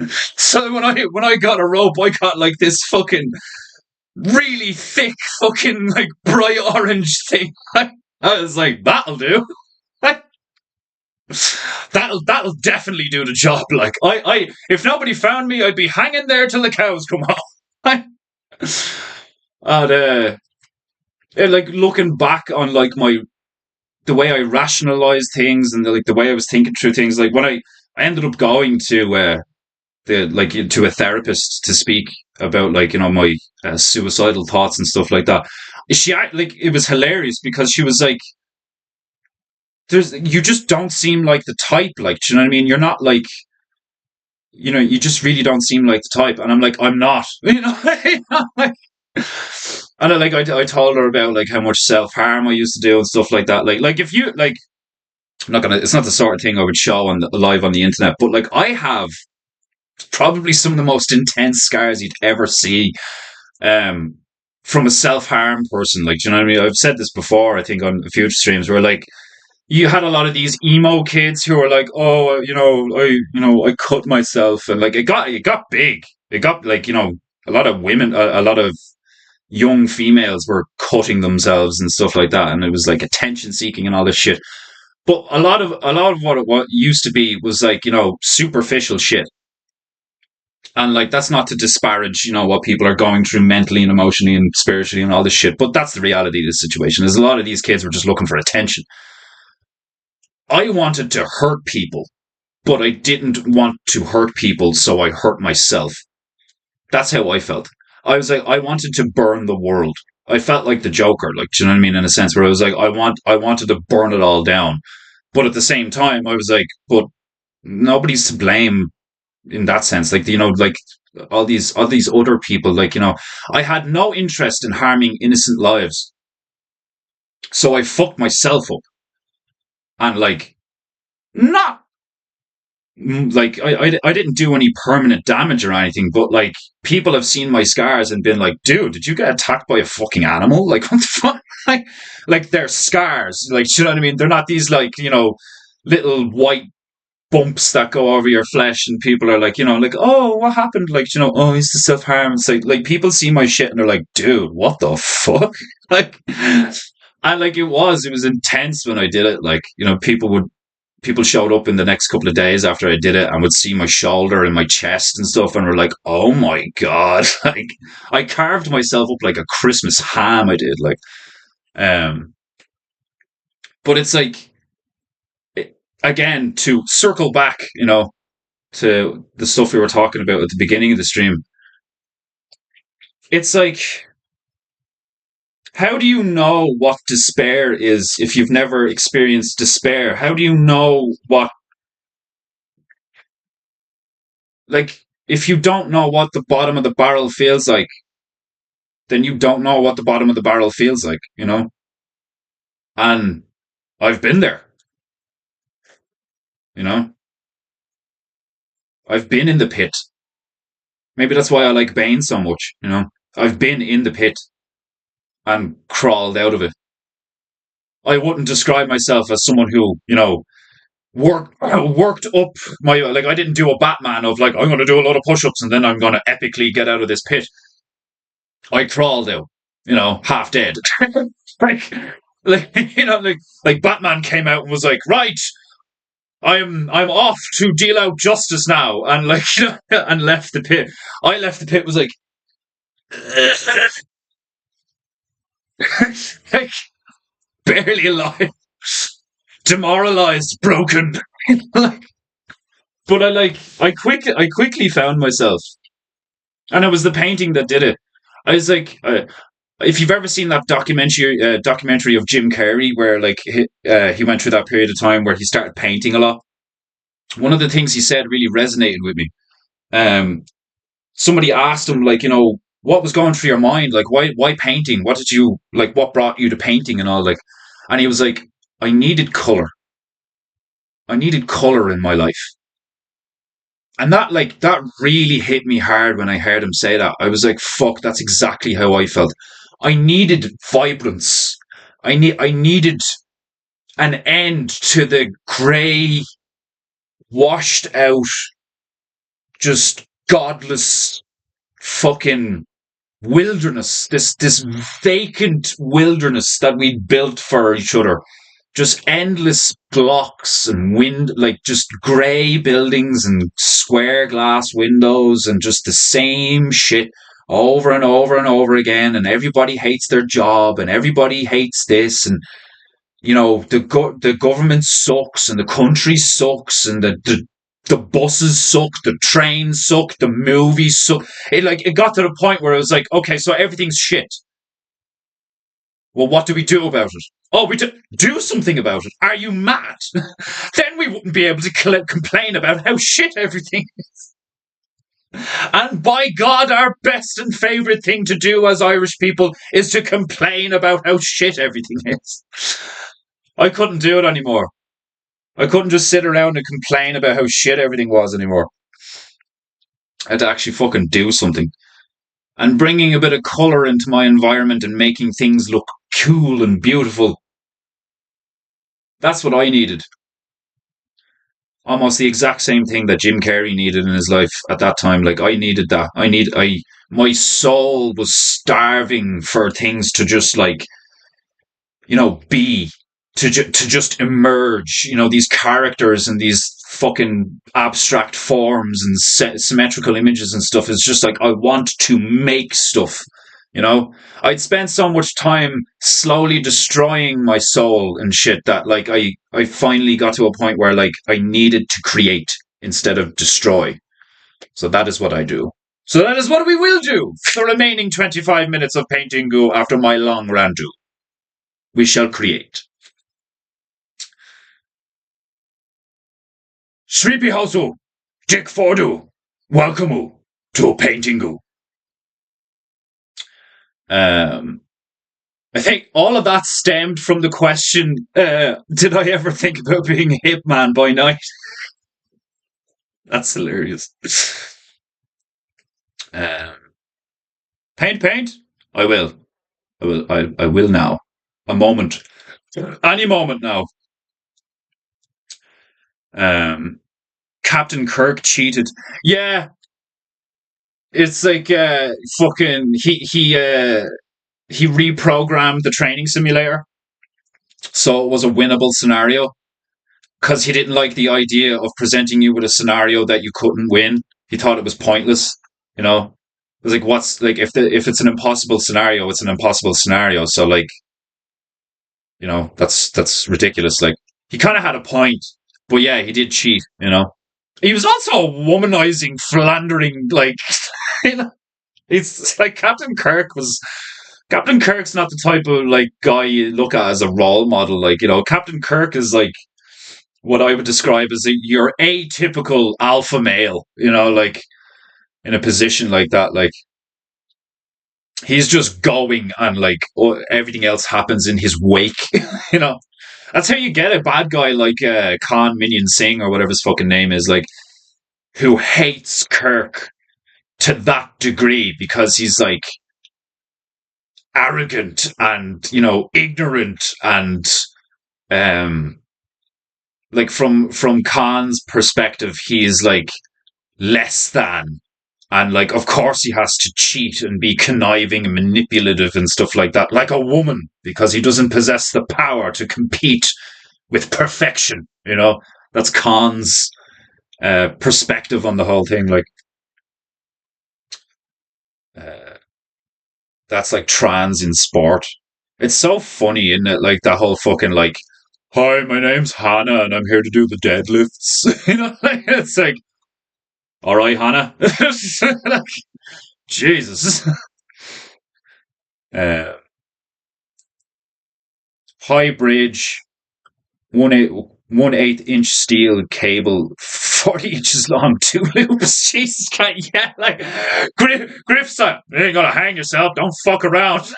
so when I got a rope, I got like this fucking really thick, fucking like bright orange thing. I was like, that'll do. That'll definitely do the job. Like, I if nobody found me, I'd be hanging there till the cows come home. And like, looking back on like the way I rationalized things, and the way I was thinking through things, like when I ended up going to to a therapist to speak about, like, you know, my suicidal thoughts and stuff like that. It was hilarious, because she was like, you just don't seem like the type, like, do you know what I mean? You're not like, you know, you just really don't seem like the type. And I'm like, I'm not, you know. And I told her about like how much self-harm I used to do and stuff like that. Like if you like, it's not the sort of thing I would show live on the internet, but like, I have probably some of the most intense scars you'd ever see from a self-harm person. Like, do you know what I mean? I've said this before, I think, on a few streams, where like, you had a lot of these emo kids who were like, oh, I cut myself, and like it got big. It got like a lot of women, a lot of young females were cutting themselves and stuff like that, and it was like attention seeking and all this shit. But a lot of what used to be was like superficial shit, and like that's not to disparage what people are going through mentally and emotionally and spiritually and all this shit. But that's the reality of the situation. Is a lot of these kids were just looking for attention. I wanted to hurt people, but I didn't want to hurt people, so I hurt myself. That's how I felt. I was like, I wanted to burn the world. I felt like the Joker, like, do you know what I mean? In a sense, where I was like, I wanted to burn it all down, but at the same time, I was like, but nobody's to blame in that sense. Like, like all these other people, like, I had no interest in harming innocent lives, so I fucked myself up, and like, not like I didn't do any permanent damage or anything, but like people have seen my scars and been like, dude, did you get attacked by a fucking animal? Like what the fuck? Like they're scars. Like, you know what I mean? They're not these like, little white bumps that go over your flesh and people are like, like, oh, what happened? Like, oh, he's the self harm. It's like people see my shit and they're like, dude, what the fuck? Like, and like it was intense when I did it. Like, people showed up in the next couple of days after I did it and would see my shoulder and my chest and stuff and were like, oh my God. Like I carved myself up like a Christmas ham. I did um, but it's like, again, to circle back, to the stuff we were talking about at the beginning of the stream. It's like, how do you know what despair is if you've never experienced despair? How do you know what, like, if you don't know what the bottom of the barrel feels like, then you don't know what the bottom of the barrel feels like. And I've been there, you know? I've been in the pit. Maybe that's why I like Bane so much. I've been in the pit and crawled out of it. I wouldn't describe myself as someone who, worked up my, like, I didn't do a Batman of like, I'm going to do a lot of push-ups and then I'm going to epically get out of this pit. I crawled out, half dead. like, like Batman came out and was like, right, I'm off to deal out justice now, and like, and left the pit. I left the pit, was like, like barely alive, demoralized, broken. Like, but I quickly found myself, and it was the painting that did it. I was like, if you've ever seen that documentary of Jim Carrey, where like he went through that period of time where he started painting a lot. One of the things he said really resonated with me. Um, Somebody asked him, like, what was going through your mind, like, why painting? What did you like? What brought you to painting and all, like? And he was like, I needed color. I needed color in my life. And that really hit me hard when I heard him say that. I was like, fuck, that's exactly how I felt. I needed vibrance. I needed an end to the grey, washed out, just godless fucking wilderness. This vacant wilderness that we built for each other. Just endless blocks and like just grey buildings and square glass windows and just the same shit over and over and over again. And everybody hates their job and everybody hates this. And, the government sucks and the country sucks and the buses suck, the trains suck, the movies suck. It got to the point where it was like, okay, so everything's shit. Well, what do we do about it? Oh, we do something about it. Are you mad? Then we wouldn't be able to complain about how shit everything is. And by God, our best and favourite thing to do as Irish people is to complain about how shit everything is. I couldn't do it anymore. I couldn't just sit around and complain about how shit everything was anymore. I had to actually fucking do something. And bringing a bit of colour into my environment and making things look cool and beautiful. That's what I needed. Almost the exact same thing that Jim Carrey needed in his life at that time. Like I needed that. My soul was starving for things to just like, be to just emerge. These characters and these fucking abstract forms and symmetrical images and stuff is just like I want to make stuff. You know, I'd spent so much time slowly destroying my soul and shit that like I finally got to a point where like I needed to create instead of destroy. So that is what I do. So that is what we will do for the remaining 25 minutes of Peinteingu after my long randu. We shall create. Sripi Hausu, Dick Fordu, welcome to Peinteingu. I think all of that stemmed from the question, did I ever think about being a hitman by night? That's hilarious. Um, paint. I will. I will now. A moment. Any moment now. Captain Kirk cheated. Yeah, it's like fucking he reprogrammed the training simulator, so it was a winnable scenario because he didn't like the idea of presenting you with a scenario that you couldn't win. He thought it was pointless. It was like, what's like if it's an impossible scenario, it's an impossible scenario. So like, that's ridiculous. Like he kind of had a point, but yeah, he did cheat. He was also a womanizing, philandering, like, you know, it's like Captain Kirk's not the type of like guy you look at as a role model. Like, Captain Kirk is like what I would describe as your atypical alpha male, like in a position like that. Like, he's just going and like everything else happens in his wake, you know. That's how you get a bad guy like Khan Minion Singh or whatever his fucking name is, like, who hates Kirk to that degree because he's like arrogant and ignorant and like from Khan's perspective he's like less than, and like of course he has to cheat and be conniving and manipulative and stuff like that like a woman because he doesn't possess the power to compete with perfection. That's Khan's perspective on the whole thing. Like uh, that's like trans in sport. It's so funny, isn't it? Like that whole fucking like, hi, my name's Hannah and I'm here to do the deadlifts. It's like, all right, Hannah. Jesus. Uh, high bridge, 1/8 inch steel cable, 40 inches long, two loops. Jesus, can't yeah, like Griff style. You ain't gonna hang yourself. Don't fuck around.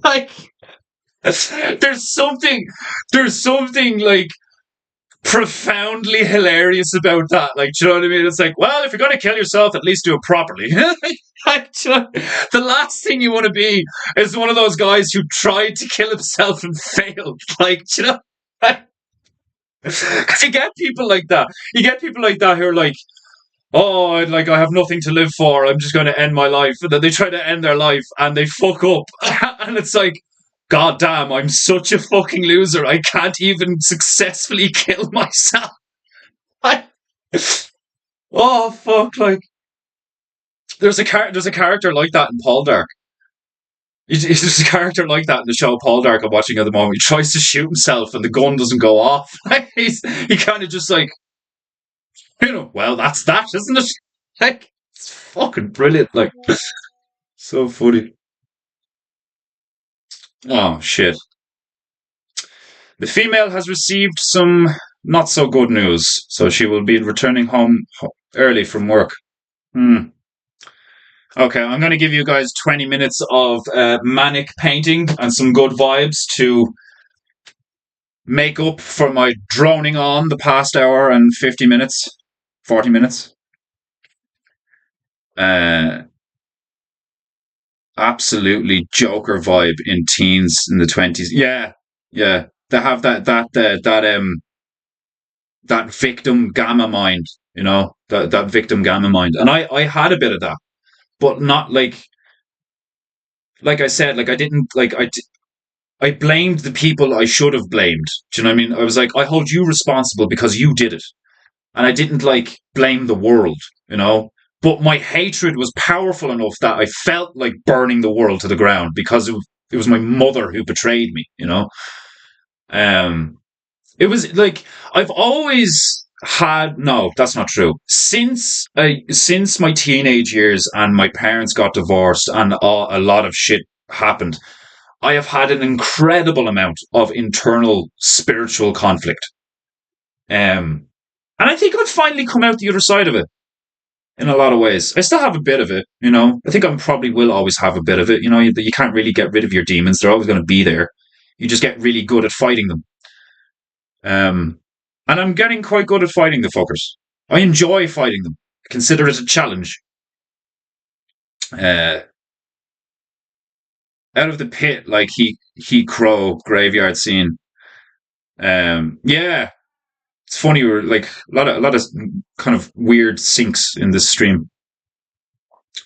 Like there's something like profoundly hilarious about that. Like, do you know what I mean? It's like, well, if you're gonna kill yourself, at least do it properly. Like, the last thing you want to be is one of those guys who tried to kill himself and failed. Like, because you get people like that. You get people like that who are like, oh, I have nothing to live for. I'm just going to end my life. And then they try to end their life and they fuck up. And it's like, God damn, I'm such a fucking loser. I can't even successfully kill myself. Oh, fuck. Like, there's a character like that in Paul Dark. There's a character like that in the show Paul Dark I'm watching at the moment. He tries to shoot himself and the gun doesn't go off. He kind of just like, well, that's that, isn't it? Like, it's fucking brilliant. Like, so funny. Oh, shit. The female has received some not so good news, so she will be returning home early from work. Hmm. Okay, I'm going to give you guys 20 minutes of manic painting and some good vibes to make up for my droning on the past hour and 50 minutes, 40 minutes. Uh, Absolutely Joker vibe in teens in the 20s. Yeah, yeah. They have that victim gamma mind, that victim gamma mind, and I had a bit of that, but not like I said, like I didn't like I blamed the people I should have blamed. Do you know what I mean? I was like, I hold you responsible because you did it, and I didn't like blame the world, you know. But my hatred was powerful enough that I felt like burning the world to the ground because it was my mother who betrayed me, you know. Um, it was like I've always had no, that's not true. Since my teenage years and my parents got divorced and a lot of shit happened, I have had an incredible amount of internal spiritual conflict. And I think I've finally come out the other side of it in a lot of ways. I still have a bit of it, you know. I think I probably will always have a bit of it. You know, you can't really get rid of your demons; they're always going to be there. You just get really good at fighting them. And I'm getting quite good at fighting the fuckers. I enjoy fighting them. I consider it a challenge. Uh, Out of the pit, like he crow graveyard scene. Yeah, it's funny. We're like a lot of kind of weird syncs in this stream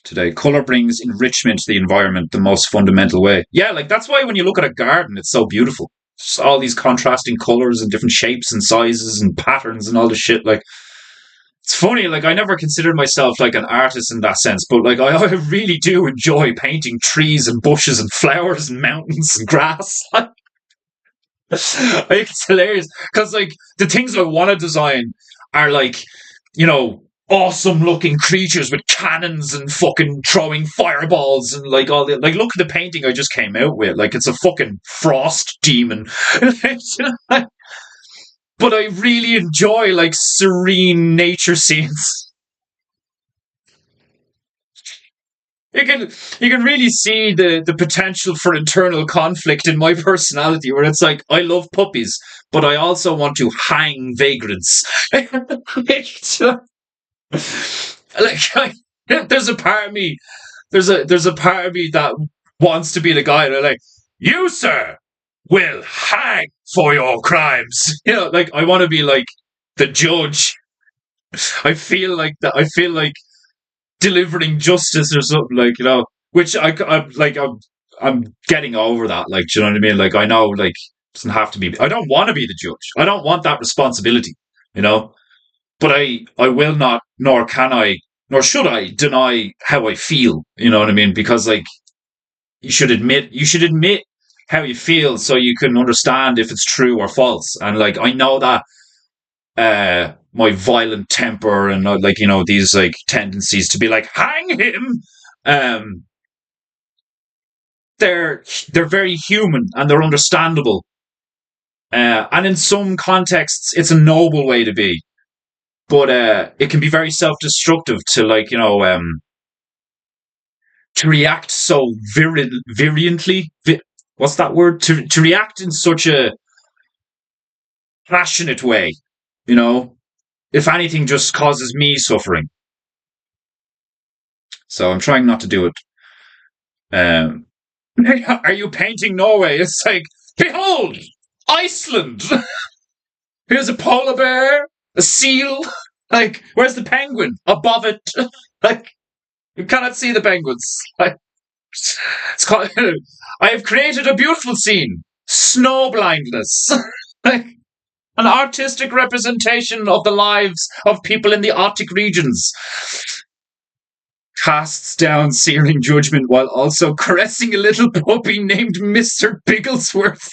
today. Color brings enrichment to the environment the most fundamental way. Yeah, like that's why when you look at a garden, it's so beautiful. Just all these contrasting colors and different shapes and sizes and patterns and all this shit. Like it's funny. Like I never considered myself like an artist in that sense, but like I really do enjoy painting trees and bushes and flowers and mountains and grass. I think it's hilarious because like the things I want to design are like, awesome looking creatures with cannons and fucking throwing fireballs and like all the like. Look at the painting I just came out with. Like it's a fucking frost demon. But I really enjoy like serene nature scenes. You can really see the potential for internal conflict in my personality, where it's like I love puppies, but I also want to hang vagrants. like there's a part of me, there's a part of me that wants to be the guy that like you, sir, will hang for your crimes. Like I want to be like the judge. I feel like that. I feel like delivering justice or something, like, which I'm like I'm getting over that, like, do you know what I mean? Like I know, like, it doesn't have to be. I don't want to be the judge. I don't want that responsibility, you know. But I will not, nor can I, nor should I deny how I feel. You know what I mean? Because like you should admit how you feel so you can understand if it's true or false. And like I know that my violent temper and like these like tendencies to be like hang him, um they're very human and they're understandable, and in some contexts it's a noble way to be, but it can be very self-destructive to like to react so virulently. What's that word? To react in such a passionate way, you know if anything just causes me suffering. So I'm trying not to do it. um Are you painting Norway? It's like, behold, Iceland. Here's a polar bear, a seal. Like, where's the penguin? Above it. Like, you cannot see the penguins. Like, it's called, I have created a beautiful scene. Snow blindness. Like, an artistic representation of the lives of people in the Arctic regions. Casts down searing judgment while also caressing a little puppy named Mr. Bigglesworth.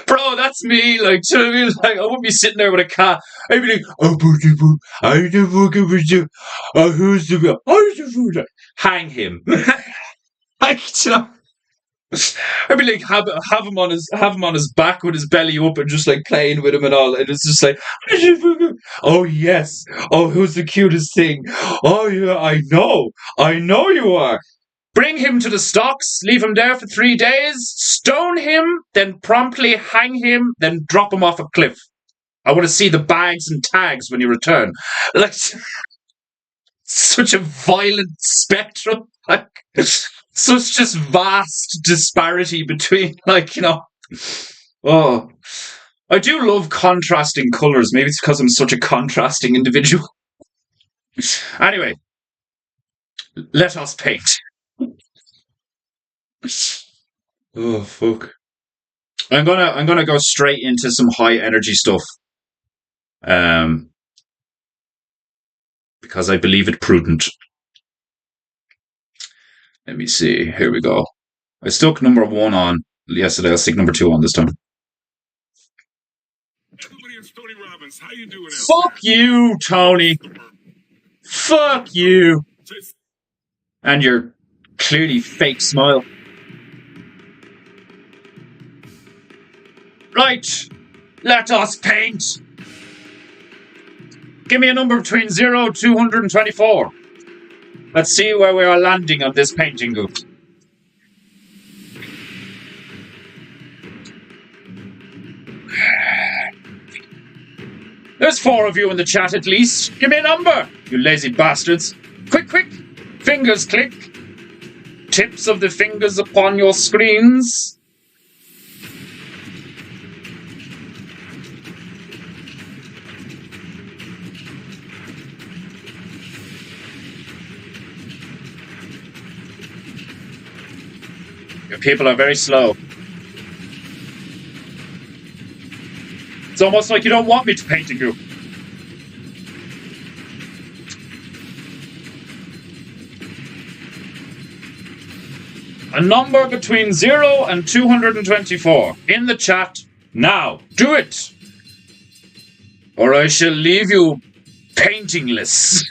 Bro, that's me. Like, do you know what I mean? Like, I wouldn't be sitting there with a cat. I'd be like, oh, I the fucking with you. Oh, who's the hang him. Like, I'd be like, have him on his back with his belly up and just like playing with him and all, and it's just like, oh yes, oh who's the cutest thing? Oh yeah, I know you are. Bring him to the stocks, leave him there for 3 days, stone him, then promptly hang him, then drop him off a cliff. I want to see the bags and tags when you return. Like, such a violent spectrum. Like, Such just vast disparity between, like, oh, I do love contrasting colours. Maybe it's because I'm such a contrasting individual. Anyway, let us paint. Oh fuck! I'm gonna go straight into some high energy stuff. Um, because I believe it prudent. Let me see. Here we go. I stuck number 1 on yesterday. I'll stick number 2 on this time. Everybody, it's Tony Robbins. How you doing? Fuck you, Tony. Fuck you. And your clearly fake smile. Right. Let us paint. Give me a number between 0 and 224. Let's see where we are landing on this Peinteingu. There's 4 of you in the chat at least. Give me a number, you lazy bastards. Quick, quick. Fingers click. Tips of the fingers upon your screens. Your people are very slow. It's almost like you don't want me to paint you. A number between 0 and 224. In the chat now. Do it! Or I shall leave you paintingless.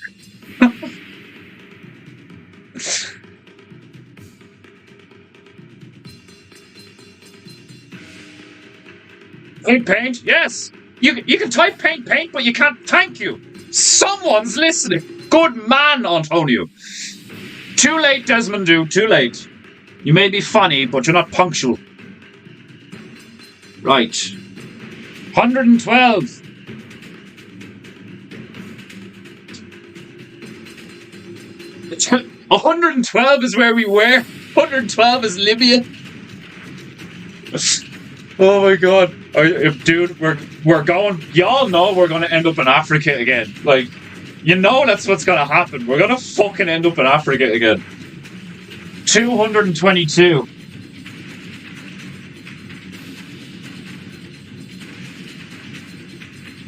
Paint? Yes. You can type paint, but you can't thank you. Someone's listening. Good man, Antonio. Too late, Desmond Du. Too late. You may be funny, but you're not punctual. Right. 112. It's 112 is where we were. 112 is Libya. Oh my god. Dude, we're going... Y'all know we're going to end up in Africa again. Like, you know that's what's going to happen. We're going to fucking end up in Africa again. 222.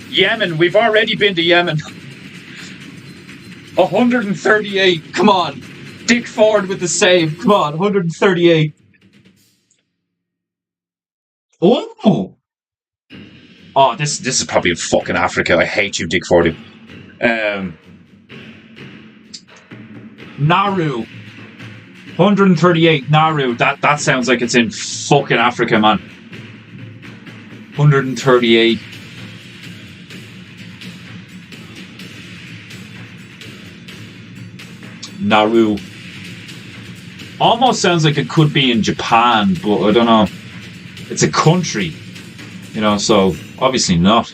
Yemen. We've already been to Yemen. 138. Come on. Dick Ford with the save. Come on. 138. Oh! Oh, this is probably in fucking Africa. I hate you, Dick Ford. Nauru. 138, Nauru. That sounds like it's in fucking Africa, man. 138. Nauru. Almost sounds like it could be in Japan, but I don't know. It's a country, so obviously not.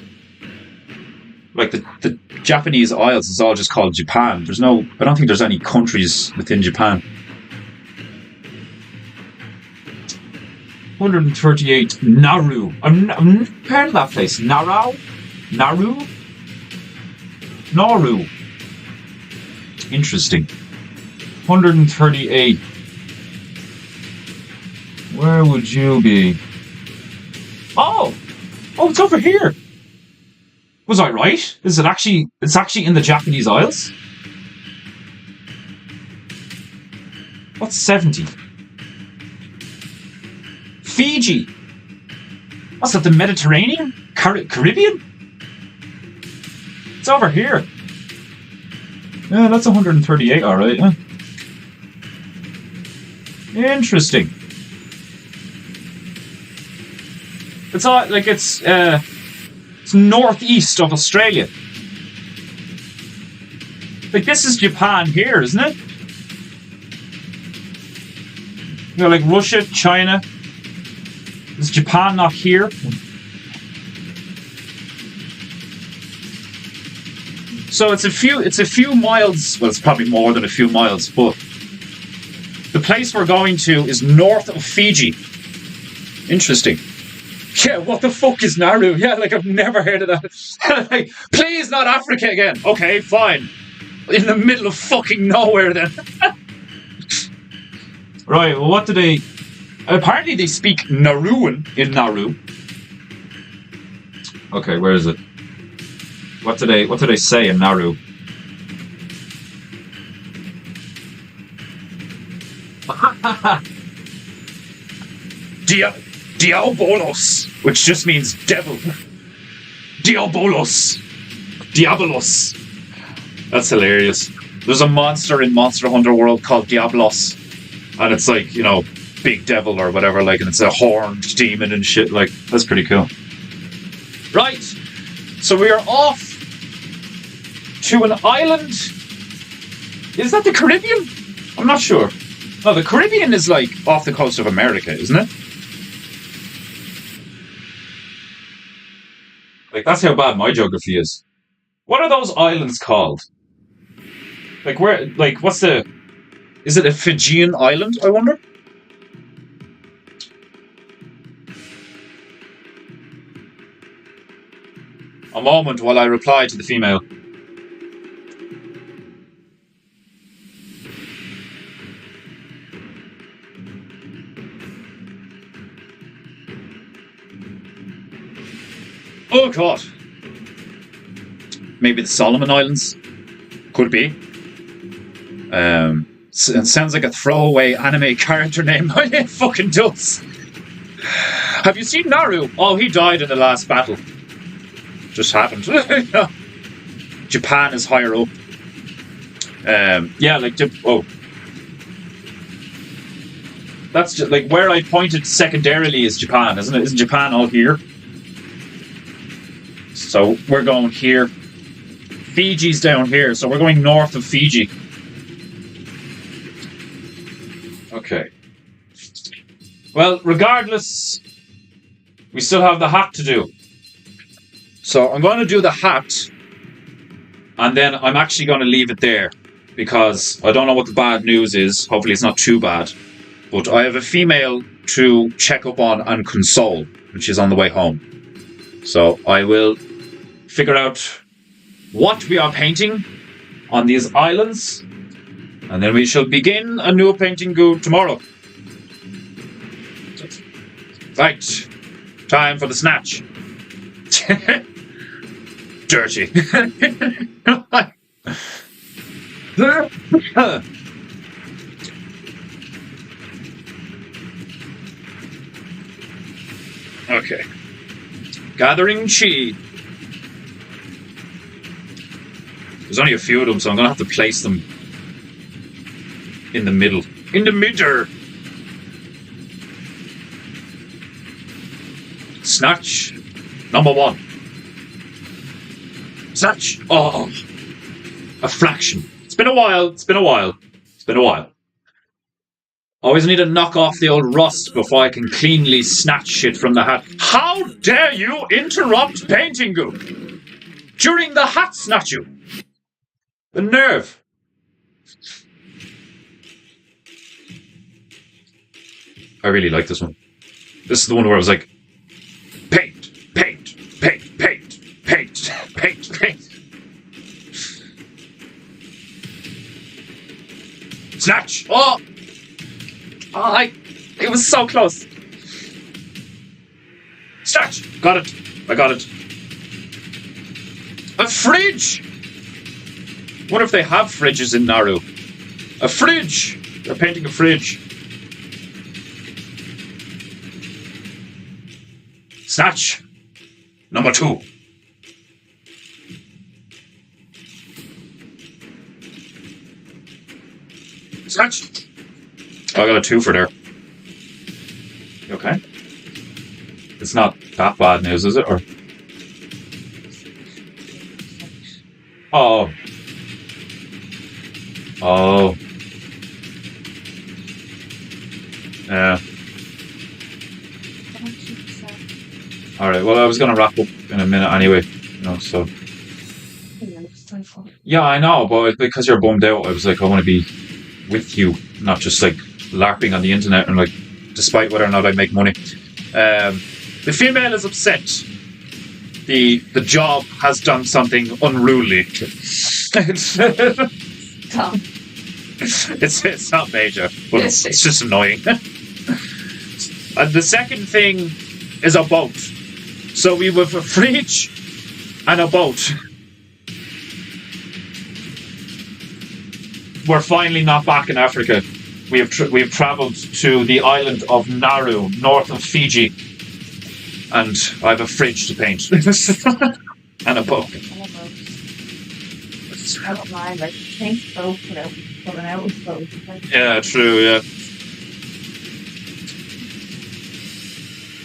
Like the Japanese Isles is all just called Japan. I don't think there's any countries within Japan. 138, Nauru. I'm never heard of that place. Nauru? Interesting. 138. Where would you be? Oh, it's over here. Was I right? It's actually in the Japanese Isles? What's 70? Fiji. What's that, the Mediterranean? Caribbean? It's over here. Yeah, that's 138, alright. Yeah. Interesting. It's all like it's northeast of Australia. Like this is Japan here, isn't it? Like Russia, China. Is Japan not here? So it's a few miles. Well, it's probably more than a few miles, but The place we're going to is north of Fiji. Interesting. Yeah, what the fuck is Nauru? Yeah, like I've never heard of that. Like, please, not Africa again. Okay, fine. In the middle of fucking nowhere then. Right, well, what do they... Apparently they speak Nauruan in Nauru. Okay, where is it? What do they say in Nauru? Diabolos, which just means devil. Diabolos. That's hilarious. There's a monster in Monster Hunter World called Diablos, and it's like, you know, big devil or whatever, like, and it's a horned demon and shit. Like, that's pretty cool. Right, so we are off to an island. Is that the Caribbean? I'm not sure. No, the Caribbean is like off the coast of America, isn't it? Like, that's how bad my geography is. What are those islands called? Like, where, like, what's the... Is it a Fijian island, I wonder? A moment while I reply to the female. Oh god. Maybe the Solomon Islands? Could be. It sounds like a throwaway anime character name. It fucking does. Have you seen Naru? Oh, he died in the last battle. Just happened. Japan is higher up. Yeah, like... Oh. That's just, like, where I pointed secondarily is Japan, isn't it? Isn't Japan all here? So we're going here. Fiji's down here, so we're going north of Fiji. Okay. Well, regardless, we still have the hat to do. So I'm going to do the hat, and then I'm actually going to leave it there, because I don't know what the bad news is. Hopefully it's not too bad. But I have a female to check up on and console, and she's on the way home. So I will figure out what we are painting on these islands, and then we shall begin a new Peinteingu tomorrow. Right, time for the snatch. Dirty. Okay. Gathering chi. There's only a few of them, so I'm going to have to place them in the middle. In the middle! Snatch. Number 1. Snatch. Oh. A fraction. It's been a while. Always need to knock off the old rust before I can cleanly snatch shit from the hat. How dare you interrupt Peinteingu during the hat snatchu? The nerve. I really like this one. This is the one where I was like, paint. Snatch! Oh! It was so close. Snatch! Got it. I got it. A fridge! What if they have fridges in Nauru? A fridge! They're painting a fridge. Snatch! Number 2. Snatch! Oh, I got a 2 for there. You okay? It's not that bad news, is it? Or... Oh. Oh. Yeah. Alright, well, I was going to wrap up in a minute anyway, you know, so... Yeah, I know, but because you're bummed out, I was like, I want to be with you. not just like LARPing on the internet and like, despite whether or not I make money. The female is upset. The job has done something unruly. Tom. It's not major, but it's just annoying. And the second thing is a boat. So we have a fridge and a boat. We're finally not back in Africa. We have travelled to the island of Nauru, north of Fiji, and I have a fridge to paint and a boat. I don't mind. Like, paint both without pulling out with both. Yeah, true. Yeah.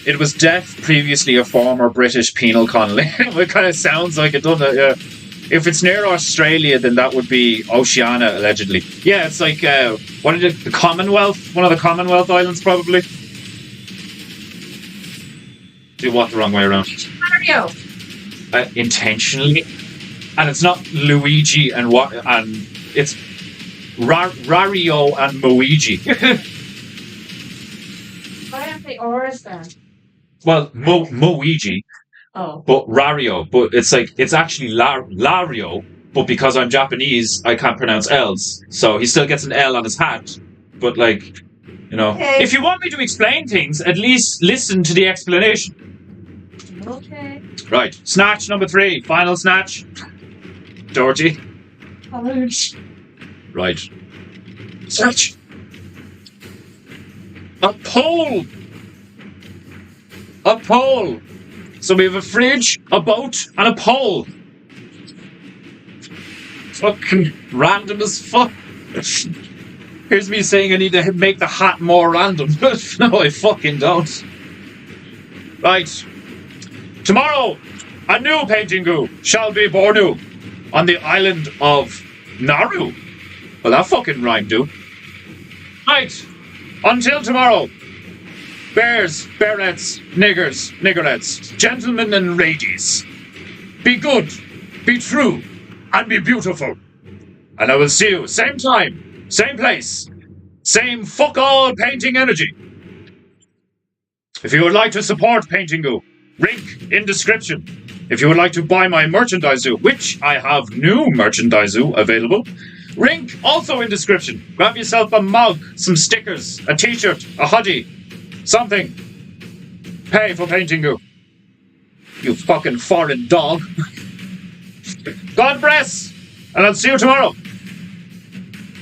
It was death, previously a former British penal colony. It kind of sounds like it, doesn't it? Yeah. If it's near Australia, then that would be Oceania, allegedly. Yeah, it's like, what is it? The Commonwealth? One of the Commonwealth Islands, probably? Do what the wrong way around? Mario! Intentionally. And it's not Luigi and what, and it's Rario and Moigi. Why aren't they R's then? Well, Moigi. Oh. But Rario, but it's actually Lario, but because I'm Japanese, I can't pronounce L's. So he still gets an L on his hat. But like, you know, if you want me to explain things, at least listen to the explanation. Okay. Right, snatch number 3, final snatch. Georgie. College. Right. Snatch. A pole. A pole. So we have a fridge, a boat, and a pole. Fucking random as fuck. Here's me saying I need to make the hat more random. No, I fucking don't. Right. Tomorrow, a new Peinteingu shall be born on the island of Nauru. Well, that fucking rhymed, dude. Right. Until tomorrow. Bears, bearettes, niggers, niggerettes, gentlemen and ladies. Be good, be true, and be beautiful. And I will see you same time, same place, same fuck all painting energy. If you would like to support Peinteingu, link in description. If you would like to buy my merchandise, which I have new merchandise available, link also in description. Grab yourself a mug, some stickers, a t-shirt, a hoodie, something. Pay for Peinteingu. You fucking foreign dog. God bless, and I'll see you tomorrow.